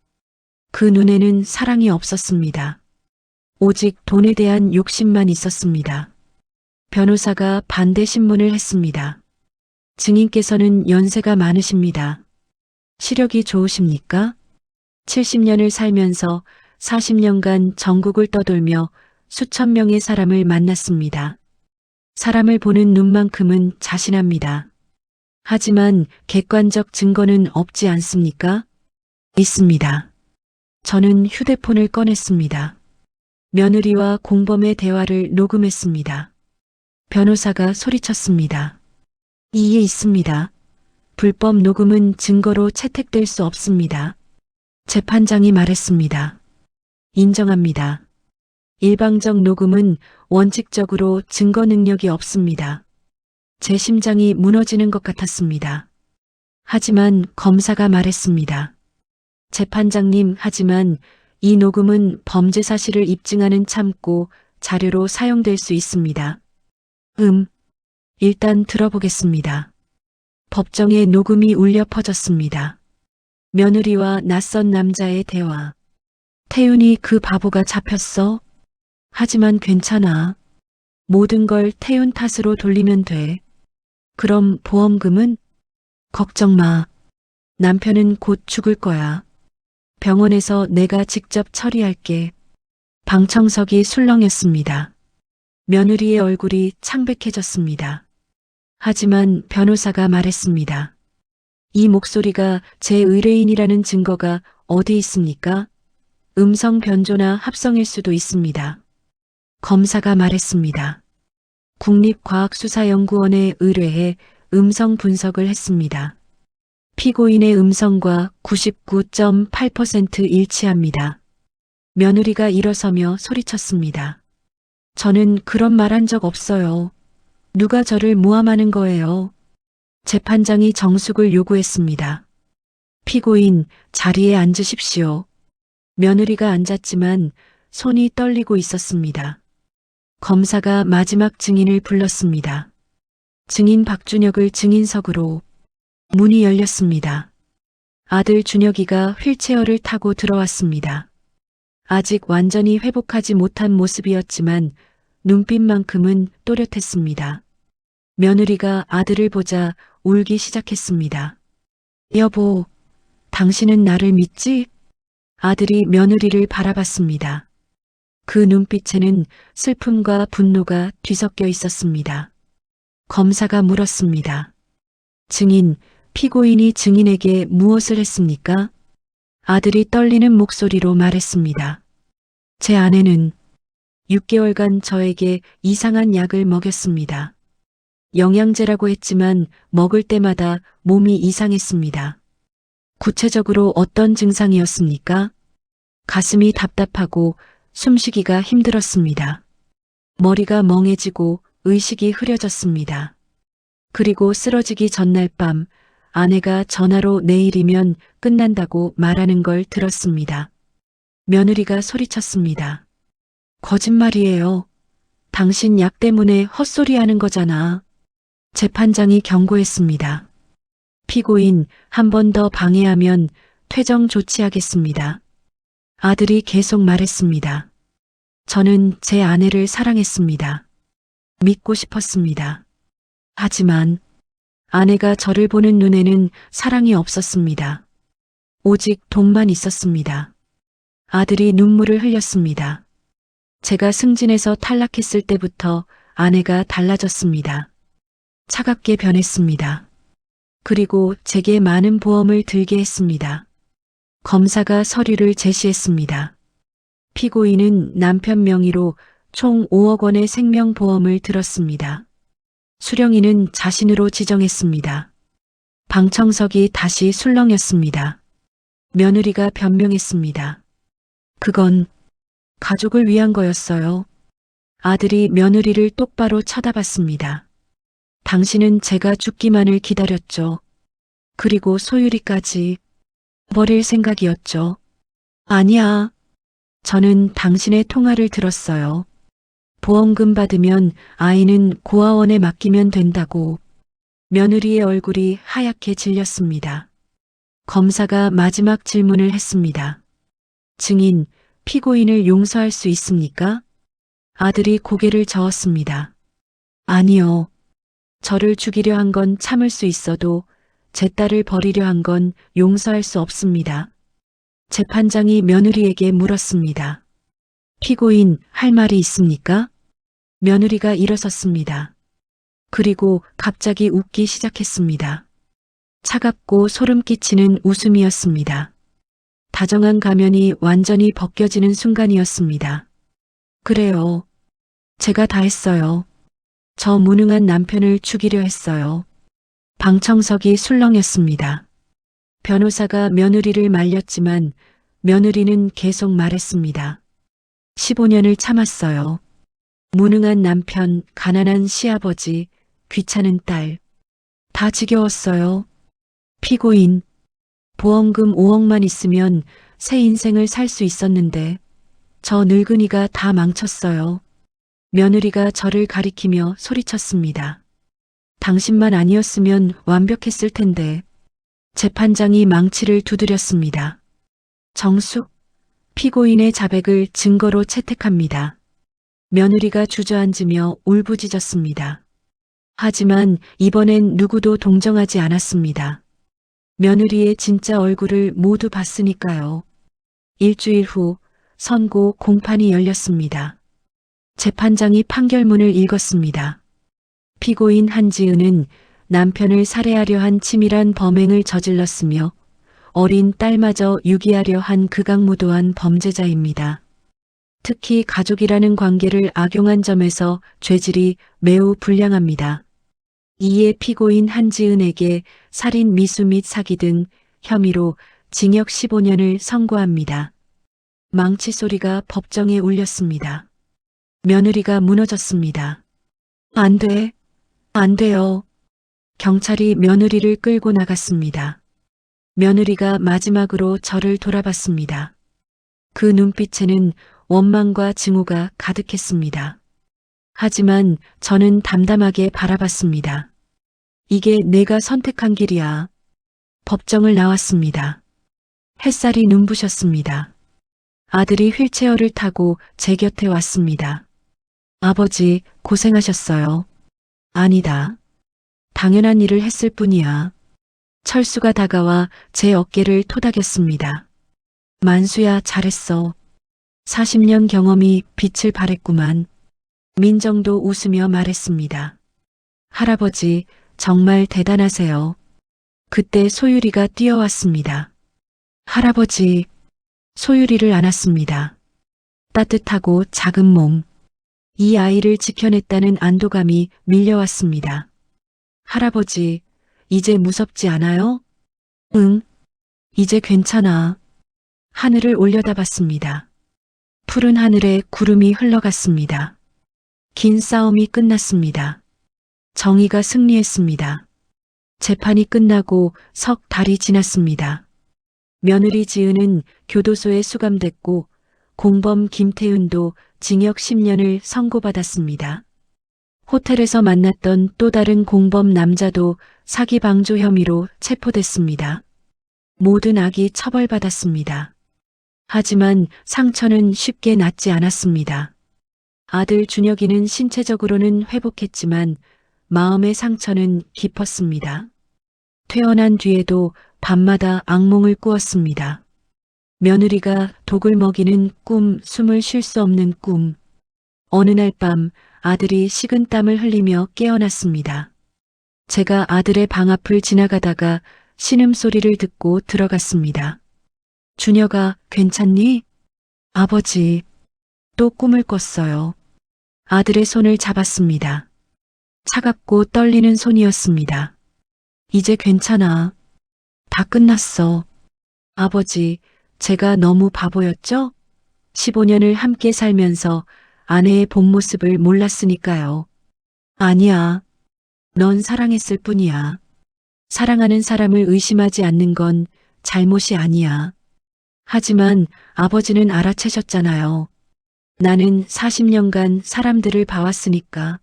그 눈에는 사랑이 없었습니다. 오직 돈에 대한 욕심만 있었습니다. 변호사가 반대 신문을 했습니다. 증인께서는 연세가 많으십니다. 시력이 좋으십니까? 70년을 살면서 40년간 전국을 떠돌며 수천 명의 사람을 만났습니다. 사람을 보는 눈만큼은 자신합니다. 하지만 객관적 증거는 없지 않습니까? 있습니다. 저는 휴대폰을 꺼냈습니다. 며느리와 공범의 대화를 녹음했습니다. 변호사가 소리쳤습니다. 이에 있습니다. 불법 녹음은 증거로 채택될 수 없습니다. 재판장이 말했습니다. 인정합니다. 일방적 녹음은 원칙적으로 증거 능력이 없습니다. 제 심장이 무너지는 것 같았습니다. 하지만 검사가 말했습니다. 재판장님, 하지만 이 녹음은 범죄 사실을 입증하는 참고 자료로 사용될 수 있습니다. 일단 들어보겠습니다. 법정에 녹음이 울려 퍼졌습니다. 며느리와 낯선 남자의 대화. 태윤이 그 바보가 잡혔어? 하지만 괜찮아. 모든 걸 태윤 탓으로 돌리면 돼. 그럼 보험금은? 걱정 마. 남편은 곧 죽을 거야. 병원에서 내가 직접 처리할게. 방청석이 술렁였습니다. 며느리의 얼굴이 창백해졌습니다. 하지만 변호사가 말했습니다. 이 목소리가 제 의뢰인이라는 증거가 어디 있습니까? 음성 변조나 합성일 수도 있습니다. 검사가 말했습니다. 국립과학수사연구원에 의뢰해 음성 분석을 했습니다. 피고인의 음성과 99.8% 일치합니다. 며느리가 일어서며 소리쳤습니다. 저는 그런 말 한 적 없어요. 누가 저를 모함하는 거예요. 재판장이 정숙을 요구했습니다. 피고인, 자리에 앉으십시오. 며느리가 앉았지만 손이 떨리고 있었습니다. 검사가 마지막 증인을 불렀습니다. 증인 박준혁을 증인석으로. 문이 열렸습니다. 아들 준혁이가 휠체어를 타고 들어왔습니다. 아직 완전히 회복하지 못한 모습이었지만 눈빛만큼은 또렷했습니다. 며느리가 아들을 보자 울기 시작했습니다. 여보, 당신은 나를 믿지? 아들이 며느리를 바라봤습니다. 그 눈빛에는 슬픔과 분노가 뒤섞여 있었습니다. 검사가 물었습니다. 증인, 피고인이 증인에게 무엇을 했습니까? 아들이 떨리는 목소리로 말했습니다. 제 아내는 6개월간 저에게 이상한 약을 먹였습니다. 영양제라고 했지만 먹을 때마다 몸이 이상했습니다. 구체적으로 어떤 증상이었습니까? 가슴이 답답하고 숨쉬기가 힘들었습니다. 머리가 멍해지고 의식이 흐려졌습니다. 그리고 쓰러지기 전날 밤 아내가 전화로 내일이면 끝난다고 말하는 걸 들었습니다. 며느리가 소리쳤습니다. 거짓말이에요. 당신 약 때문에 헛소리하는 거잖아. 재판장이 경고했습니다. 피고인, 한 번 더 방해하면 퇴정 조치하겠습니다. 아들이 계속 말했습니다. 저는 제 아내를 사랑했습니다. 믿고 싶었습니다. 하지만 아내가 저를 보는 눈에는 사랑이 없었습니다. 오직 돈만 있었습니다. 아들이 눈물을 흘렸습니다. 제가 승진해서 탈락했을 때부터 아내가 달라졌습니다. 차갑게 변했습니다. 그리고 제게 많은 보험을 들게 했습니다. 검사가 서류를 제시했습니다. 피고인은 남편 명의로 총 5억 원의 생명보험을 들었습니다. 수령인은 자신으로 지정했습니다. 방청석이 다시 술렁였습니다. 며느리가 변명했습니다. 그건 가족을 위한 거였어요. 아들이 며느리를 똑바로 쳐다봤습니다. 당신은 제가 죽기만을 기다렸죠. 그리고 소율이까지 버릴 생각이었죠. 아니야. 저는 당신의 통화를 들었어요. 보험금 받으면 아이는 고아원에 맡기면 된다고. 며느리의 얼굴이 하얗게 질렸습니다. 검사가 마지막 질문을 했습니다. 증인, 피고인을 용서할 수 있습니까? 아들이 고개를 저었습니다. 아니요. 저를 죽이려 한 건 참을 수 있어도 제 딸을 버리려 한 건 용서할 수 없습니다. 재판장이 며느리에게 물었습니다. 피고인, 할 말이 있습니까? 며느리가 일어섰습니다. 그리고 갑자기 웃기 시작했습니다. 차갑고 소름 끼치는 웃음이었습니다. 다정한 가면이 완전히 벗겨지는 순간이었습니다. 그래요. 제가 다 했어요. 저 무능한 남편을 죽이려 했어요. 방청석이 술렁였습니다. 변호사가 며느리를 말렸지만 며느리는 계속 말했습니다. 15년을 참았어요. 무능한 남편, 가난한 시아버지, 귀찮은 딸. 다 지겨웠어요. 피고인, 보험금 5억만 있으면 새 인생을 살 수 있었는데 저 늙은이가 다 망쳤어요. 며느리가 저를 가리키며 소리쳤습니다. 당신만 아니었으면 완벽했을 텐데. 재판장이 망치를 두드렸습니다. 정숙, 피고인의 자백을 증거로 채택합니다. 며느리가 주저앉으며 울부짖었습니다. 하지만 이번엔 누구도 동정하지 않았습니다. 며느리의 진짜 얼굴을 모두 봤으니까요. 일주일 후 선고 공판이 열렸습니다. 재판장이 판결문을 읽었습니다. 피고인 한지은은 남편을 살해하려 한 치밀한 범행을 저질렀으며 어린 딸마저 유기하려 한 극악무도한 범죄자입니다. 특히 가족이라는 관계를 악용한 점에서 죄질이 매우 불량합니다. 이에 피고인 한지은에게 살인 미수 및 사기 등 혐의로 징역 15년을 선고합니다. 망치 소리가 법정에 울렸습니다. 며느리가 무너졌습니다. 안 돼. 안 돼요. 경찰이 며느리를 끌고 나갔습니다. 며느리가 마지막으로 저를 돌아봤습니다. 그 눈빛에는 원망과 증오가 가득했습니다. 하지만 저는 담담하게 바라봤습니다. 이게 내가 선택한 길이야. 법정을 나왔습니다. 햇살이 눈부셨습니다. 아들이 휠체어를 타고 제 곁에 왔습니다. 아버지, 고생하셨어요. 아니다. 당연한 일을 했을 뿐이야. 철수가 다가와 제 어깨를 토닥였습니다. 만수야, 잘했어. 40년 경험이 빛을 발했구만. 민정도 웃으며 말했습니다. 할아버지, 정말 대단하세요. 그때 소율이가 뛰어왔습니다. 할아버지, 소율이를 안았습니다. 따뜻하고 작은 몸. 이 아이를 지켜냈다는 안도감이 밀려왔습니다. 할아버지, 이제 무섭지 않아요? 응, 이제 괜찮아. 하늘을 올려다봤습니다. 푸른 하늘에 구름이 흘러갔습니다. 긴 싸움이 끝났습니다. 정의가 승리했습니다. 재판이 끝나고 석 달이 지났습니다. 며느리 지은은 교도소에 수감됐고 공범 김태윤도 징역 10년을 선고받았습니다. 호텔에서 만났던 또 다른 공범 남자도 사기 방조 혐의로 체포됐습니다. 모든 악이 처벌받았습니다. 하지만 상처는 쉽게 낫지 않았습니다. 아들 준혁이는 신체적으로는 회복했지만 마음의 상처는 깊었습니다. 퇴원한 뒤에도 밤마다 악몽을 꾸었습니다. 며느리가 독을 먹이는 꿈, 숨을 쉴 수 없는 꿈. 어느 날 밤 아들이 식은 땀을 흘리며 깨어났습니다. 제가 아들의 방 앞을 지나가다가 신음소리를 듣고 들어갔습니다. 준혁아, 괜찮니? 아버지, 또 꿈을 꿨어요. 아들의 손을 잡았습니다. 차갑고 떨리는 손이었습니다. 이제 괜찮아. 다 끝났어. 아버지, 제가 너무 바보였죠? 15년을 함께 살면서 아내의 본 모습을 몰랐으니까요. 아니야. 넌 사랑했을 뿐이야. 사랑하는 사람을 의심하지 않는 건 잘못이 아니야. 하지만 아버지는 알아채셨잖아요. 나는 40년간 사람들을 봐왔으니까.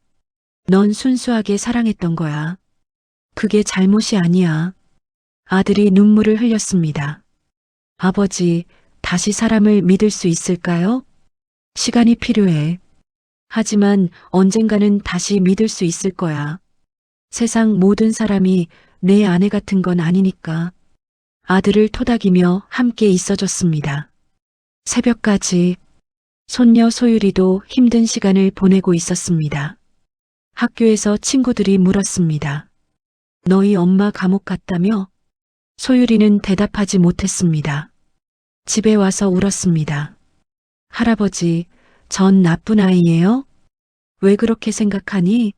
넌 순수하게 사랑했던 거야. 그게 잘못이 아니야. 아들이 눈물을 흘렸습니다. 아버지, 다시 사람을 믿을 수 있을까요? 시간이 필요해. 하지만 언젠가는 다시 믿을 수 있을 거야. 세상 모든 사람이 내 아내 같은 건 아니니까. 아들을 토닥이며 함께 있어줬습니다. 새벽까지 손녀 소율이도 힘든 시간을 보내고 있었습니다. 학교에서 친구들이 물었습니다. 너희 엄마 감옥 갔다며? 소율이는 대답하지 못했습니다. 집에 와서 울었습니다. 할아버지, 전 나쁜 아이예요? 왜 그렇게 생각하니?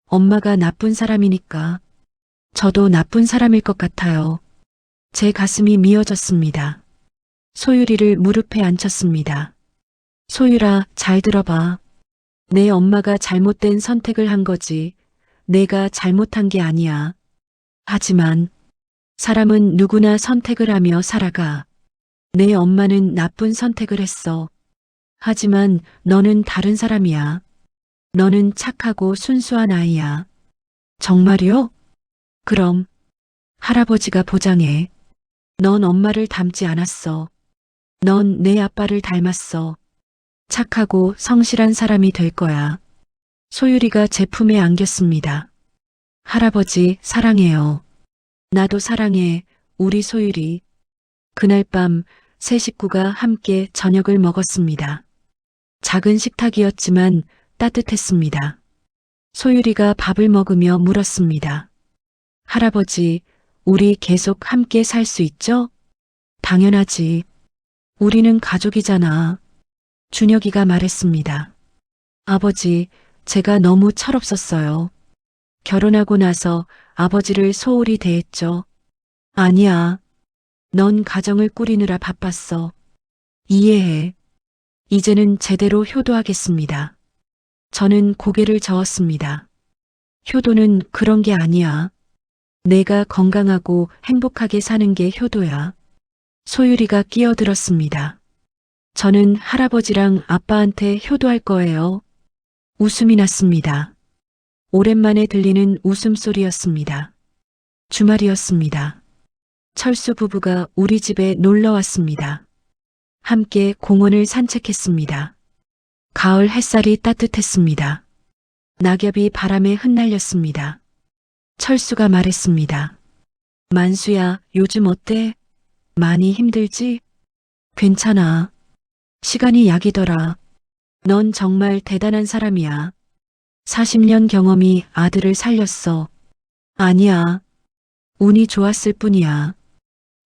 엄마가 나쁜 사람이니까. 저도 나쁜 사람일 것 같아요. 제 가슴이 미어졌습니다. 소율이를 무릎에 앉혔습니다. 소율아, 잘 들어봐. 내 엄마가 잘못된 선택을 한 거지. 내가 잘못한 게 아니야. 하지만 사람은 누구나 선택을 하며 살아가. 내 엄마는 나쁜 선택을 했어. 하지만 너는 다른 사람이야. 너는 착하고 순수한 아이야. 정말요? 그럼 할아버지가 보장해. 넌 엄마를 닮지 않았어. 넌 내 아빠를 닮았어. 착하고 성실한 사람이 될 거야. 소율이가 제 품에 안겼습니다. 할아버지, 사랑해요. 나도 사랑해, 우리 소율이. 그날 밤 세 식구가 함께 저녁을 먹었습니다. 작은 식탁이었지만 따뜻했습니다. 소율이가 밥을 먹으며 물었습니다. 할아버지, 우리 계속 함께 살 수 있죠? 당연하지. 우리는 가족이잖아. 준혁이가 말했습니다. 아버지, 제가 너무 철없었어요. 결혼하고 나서 아버지를 소홀히 대했죠. 아니야. 넌 가정을 꾸리느라 바빴어. 이해해. 이제는 제대로 효도하겠습니다. 저는 고개를 저었습니다. 효도는 그런 게 아니야. 내가 건강하고 행복하게 사는 게 효도야. 소율이가 끼어들었습니다. 저는 할아버지랑 아빠한테 효도할 거예요. 웃음이 났습니다. 오랜만에 들리는 웃음소리였습니다. 주말이었습니다. 철수 부부가 우리 집에 놀러 왔습니다. 함께 공원을 산책했습니다. 가을 햇살이 따뜻했습니다. 낙엽이 바람에 흩날렸습니다. 철수가 말했습니다. 만수야, 요즘 어때? 많이 힘들지? 괜찮아. 시간이 약이더라. 넌 정말 대단한 사람이야. 40년 경험이 아들을 살렸어. 아니야. 운이 좋았을 뿐이야.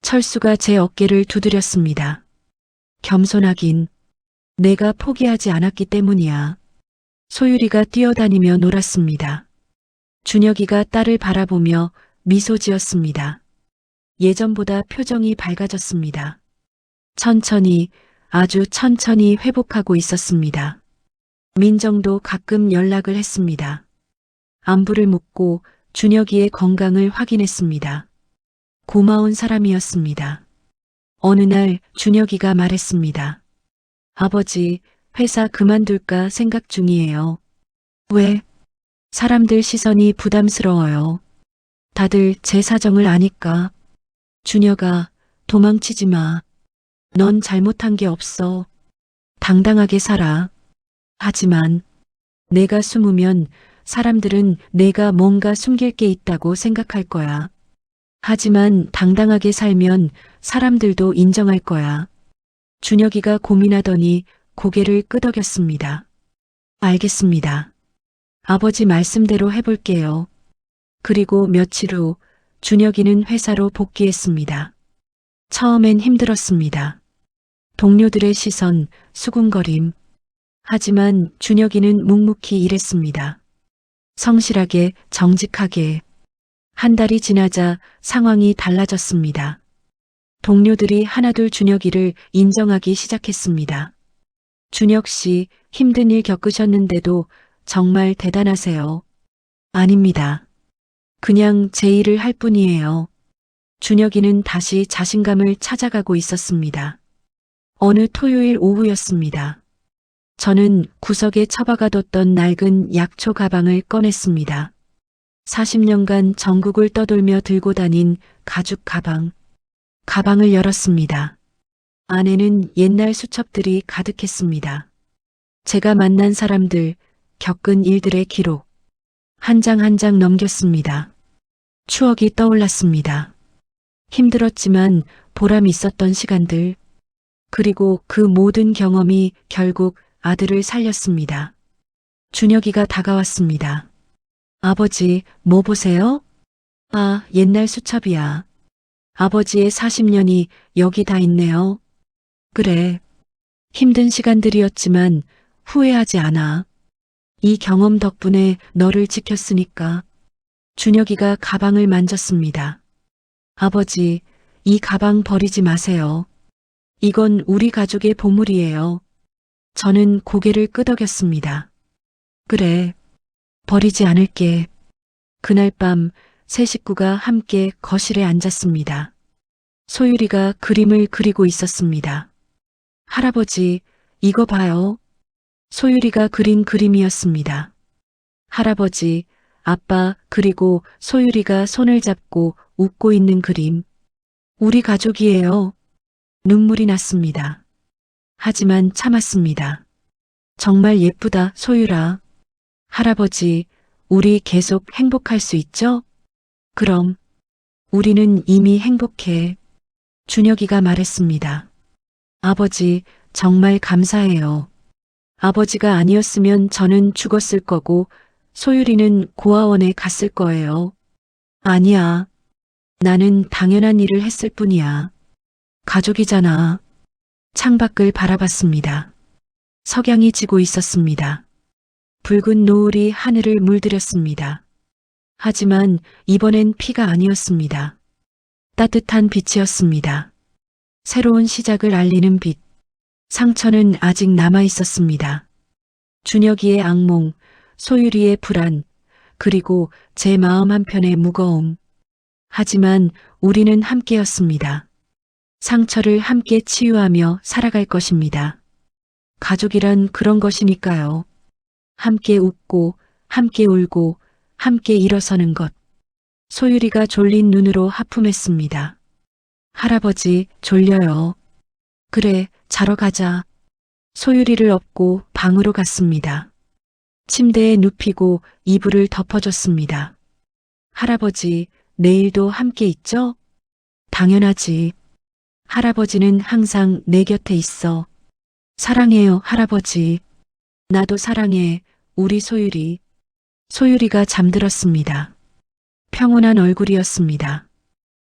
철수가 제 어깨를 두드렸습니다. 겸손하긴. 내가 포기하지 않았기 때문이야. 소율이가 뛰어다니며 놀았습니다. 준혁이가 딸을 바라보며 미소 지었습니다. 예전보다 표정이 밝아졌습니다. 천천히, 아주 천천히 회복하고 있었습니다. 민정도 가끔 연락을 했습니다. 안부를 묻고 준혁이의 건강을 확인했습니다. 고마운 사람이었습니다. 어느 날 준혁이가 말했습니다. 아버지, 회사 그만둘까 생각 중이에요. 왜? 사람들 시선이 부담스러워요. 다들 제 사정을 아니까. 준혁아, 도망치지 마. 넌 잘못한 게 없어. 당당하게 살아. 하지만 내가 숨으면 사람들은 내가 뭔가 숨길 게 있다고 생각할 거야. 하지만 당당하게 살면 사람들도 인정할 거야. 준혁이가 고민하더니 고개를 끄덕였습니다. 알겠습니다. 아버지 말씀대로 해볼게요. 그리고 며칠 후 준혁이는 회사로 복귀했습니다. 처음엔 힘들었습니다. 동료들의 시선, 수군거림. 하지만 준혁이는 묵묵히 일했습니다. 성실하게, 정직하게. 한 달이 지나자 상황이 달라졌습니다. 동료들이 하나둘 준혁이를 인정하기 시작했습니다. 준혁 씨, 힘든 일 겪으셨는데도 정말 대단하세요. 아닙니다. 그냥 제 일을 할 뿐이에요. 준혁이는 다시 자신감을 찾아가고 있었습니다. 어느 토요일 오후였습니다. 저는 구석에 처박아뒀던 낡은 약초 가방을 꺼냈습니다. 40년간 전국을 떠돌며 들고 다닌 가죽 가방. 가방을 열었습니다. 안에는 옛날 수첩들이 가득했습니다. 제가 만난 사람들, 겪은 일들의 기록. 한 장 한 장 넘겼습니다. 추억이 떠올랐습니다. 힘들었지만 보람 있었던 시간들. 그리고 그 모든 경험이 결국 아들을 살렸습니다. 준혁이가 다가왔습니다. 아버지, 뭐 보세요? 아, 옛날 수첩이야. 아버지의 40년이 여기 다 있네요. 그래. 힘든 시간들이었지만 후회하지 않아. 이 경험 덕분에 너를 지켰으니까. 준혁이가 가방을 만졌습니다. 아버지, 이 가방 버리지 마세요. 이건 우리 가족의 보물이에요. 저는 고개를 끄덕였습니다. 그래, 버리지 않을게. 그날 밤 세 식구가 함께 거실에 앉았습니다. 소율이가 그림을 그리고 있었습니다. 할아버지, 이거 봐요. 소율이가 그린 그림이었습니다. 할아버지, 아빠, 그리고 소율이가 손을 잡고 웃고 있는 그림. 우리 가족이에요. 눈물이 났습니다. 하지만 참았습니다. 정말 예쁘다, 소율아. 할아버지, 우리 계속 행복할 수 있죠? 그럼, 우리는 이미 행복해. 준혁이가 말했습니다. 아버지, 정말 감사해요. 아버지가 아니었으면 저는 죽었을 거고, 소율이는 고아원에 갔을 거예요. 아니야. 나는 당연한 일을 했을 뿐이야. 가족이잖아. 창밖을 바라봤습니다. 석양이 지고 있었습니다. 붉은 노을이 하늘을 물들였습니다. 하지만 이번엔 피가 아니었습니다. 따뜻한 빛이었습니다. 새로운 시작을 알리는 빛. 상처는 아직 남아 있었습니다. 준혁이의 악몽, 소율이의 불안, 그리고 제 마음 한편의 무거움. 하지만 우리는 함께였습니다. 상처를 함께 치유하며 살아갈 것입니다. 가족이란 그런 것이니까요. 함께 웃고, 함께 울고, 함께 일어서는 것. 소율이가 졸린 눈으로 하품했습니다. 할아버지, 졸려요. 그래, 자러 가자. 소율이를 업고 방으로 갔습니다. 침대에 눕히고 이불을 덮어줬습니다. 할아버지, 내일도 함께 있죠? 당연하지. 할아버지는 항상 내 곁에 있어. 사랑해요, 할아버지. 나도 사랑해, 우리 소율이. 소율이가 잠들었습니다. 평온한 얼굴이었습니다.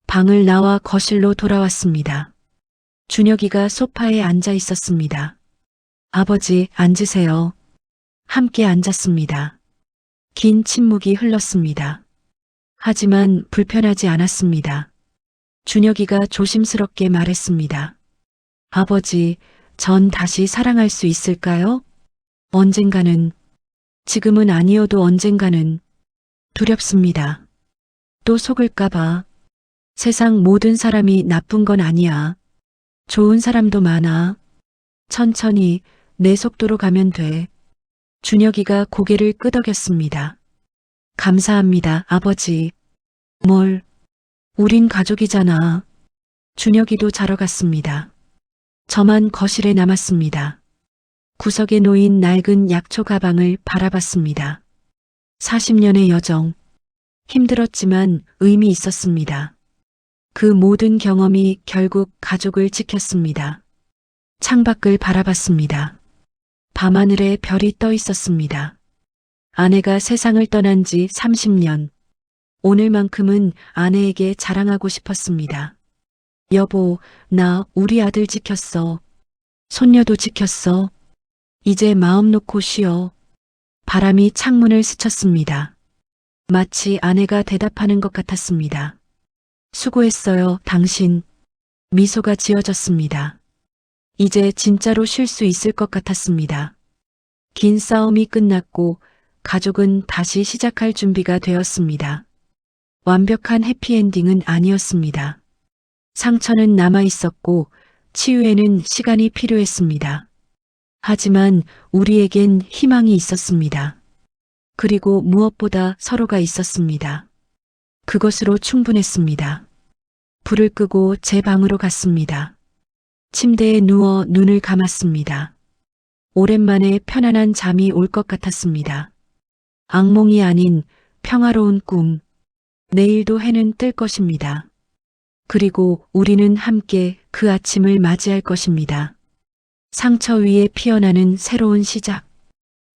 방을 나와 거실로 돌아왔습니다. 준혁이가 소파에 앉아 있었습니다. 아버지, 앉으세요. 함께 앉았습니다. 긴 침묵이 흘렀습니다. 하지만 불편하지 않았습니다. 준혁이가 조심스럽게 말했습니다. 아버지, 전 다시 사랑할 수 있을까요? 언젠가는, 지금은 아니어도 언젠가는 두렵습니다. 또 속을까봐. 세상 모든 사람이 나쁜 건 아니야. 좋은 사람도 많아. 천천히 내 속도로 가면 돼. 준혁이가 고개를 끄덕였습니다. 감사합니다, 아버지. 뭘? 우린 가족이잖아. 준혁이도 자러 갔습니다. 저만 거실에 남았습니다. 구석에 놓인 낡은 약초 가방을 바라봤습니다. 40년의 여정. 힘들었지만 의미 있었습니다. 그 모든 경험이 결국 가족을 지켰습니다. 창밖을 바라봤습니다. 밤하늘에 별이 떠 있었습니다. 아내가 세상을 떠난 지 30년. 오늘만큼은 아내에게 자랑하고 싶었습니다. 여보, 나 우리 아들 지켰어. 손녀도 지켰어. 이제 마음 놓고 쉬어. 바람이 창문을 스쳤습니다. 마치 아내가 대답하는 것 같았습니다. 수고했어요, 당신. 미소가 지어졌습니다. 이제 진짜로 쉴 수 있을 것 같았습니다. 긴 싸움이 끝났고 가족은 다시 시작할 준비가 되었습니다. 완벽한 해피엔딩은 아니었습니다. 상처는 남아 있었고 치유에는 시간이 필요했습니다. 하지만 우리에겐 희망이 있었습니다. 그리고 무엇보다 서로가 있었습니다. 그것으로 충분했습니다. 불을 끄고 제 방으로 갔습니다. 침대에 누워 눈을 감았습니다. 오랜만에 편안한 잠이 올 것 같았습니다. 악몽이 아닌 평화로운 꿈. 내일도 해는 뜰 것입니다. 그리고 우리는 함께 그 아침을 맞이할 것입니다. 상처 위에 피어나는 새로운 시작.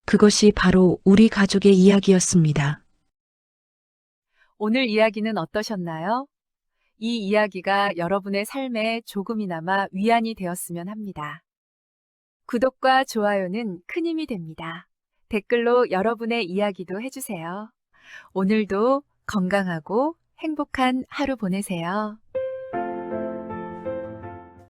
그것이 바로 우리 가족의 이야기였습니다. 오늘 이야기는 어떠셨나요? 이 이야기가 여러분의 삶에 조금이나마 위안이 되었으면 합니다. 구독과 좋아요는 큰 힘이 됩니다. 댓글로 여러분의 이야기도 해주세요. 오늘도 건강하고 행복한 하루 보내세요.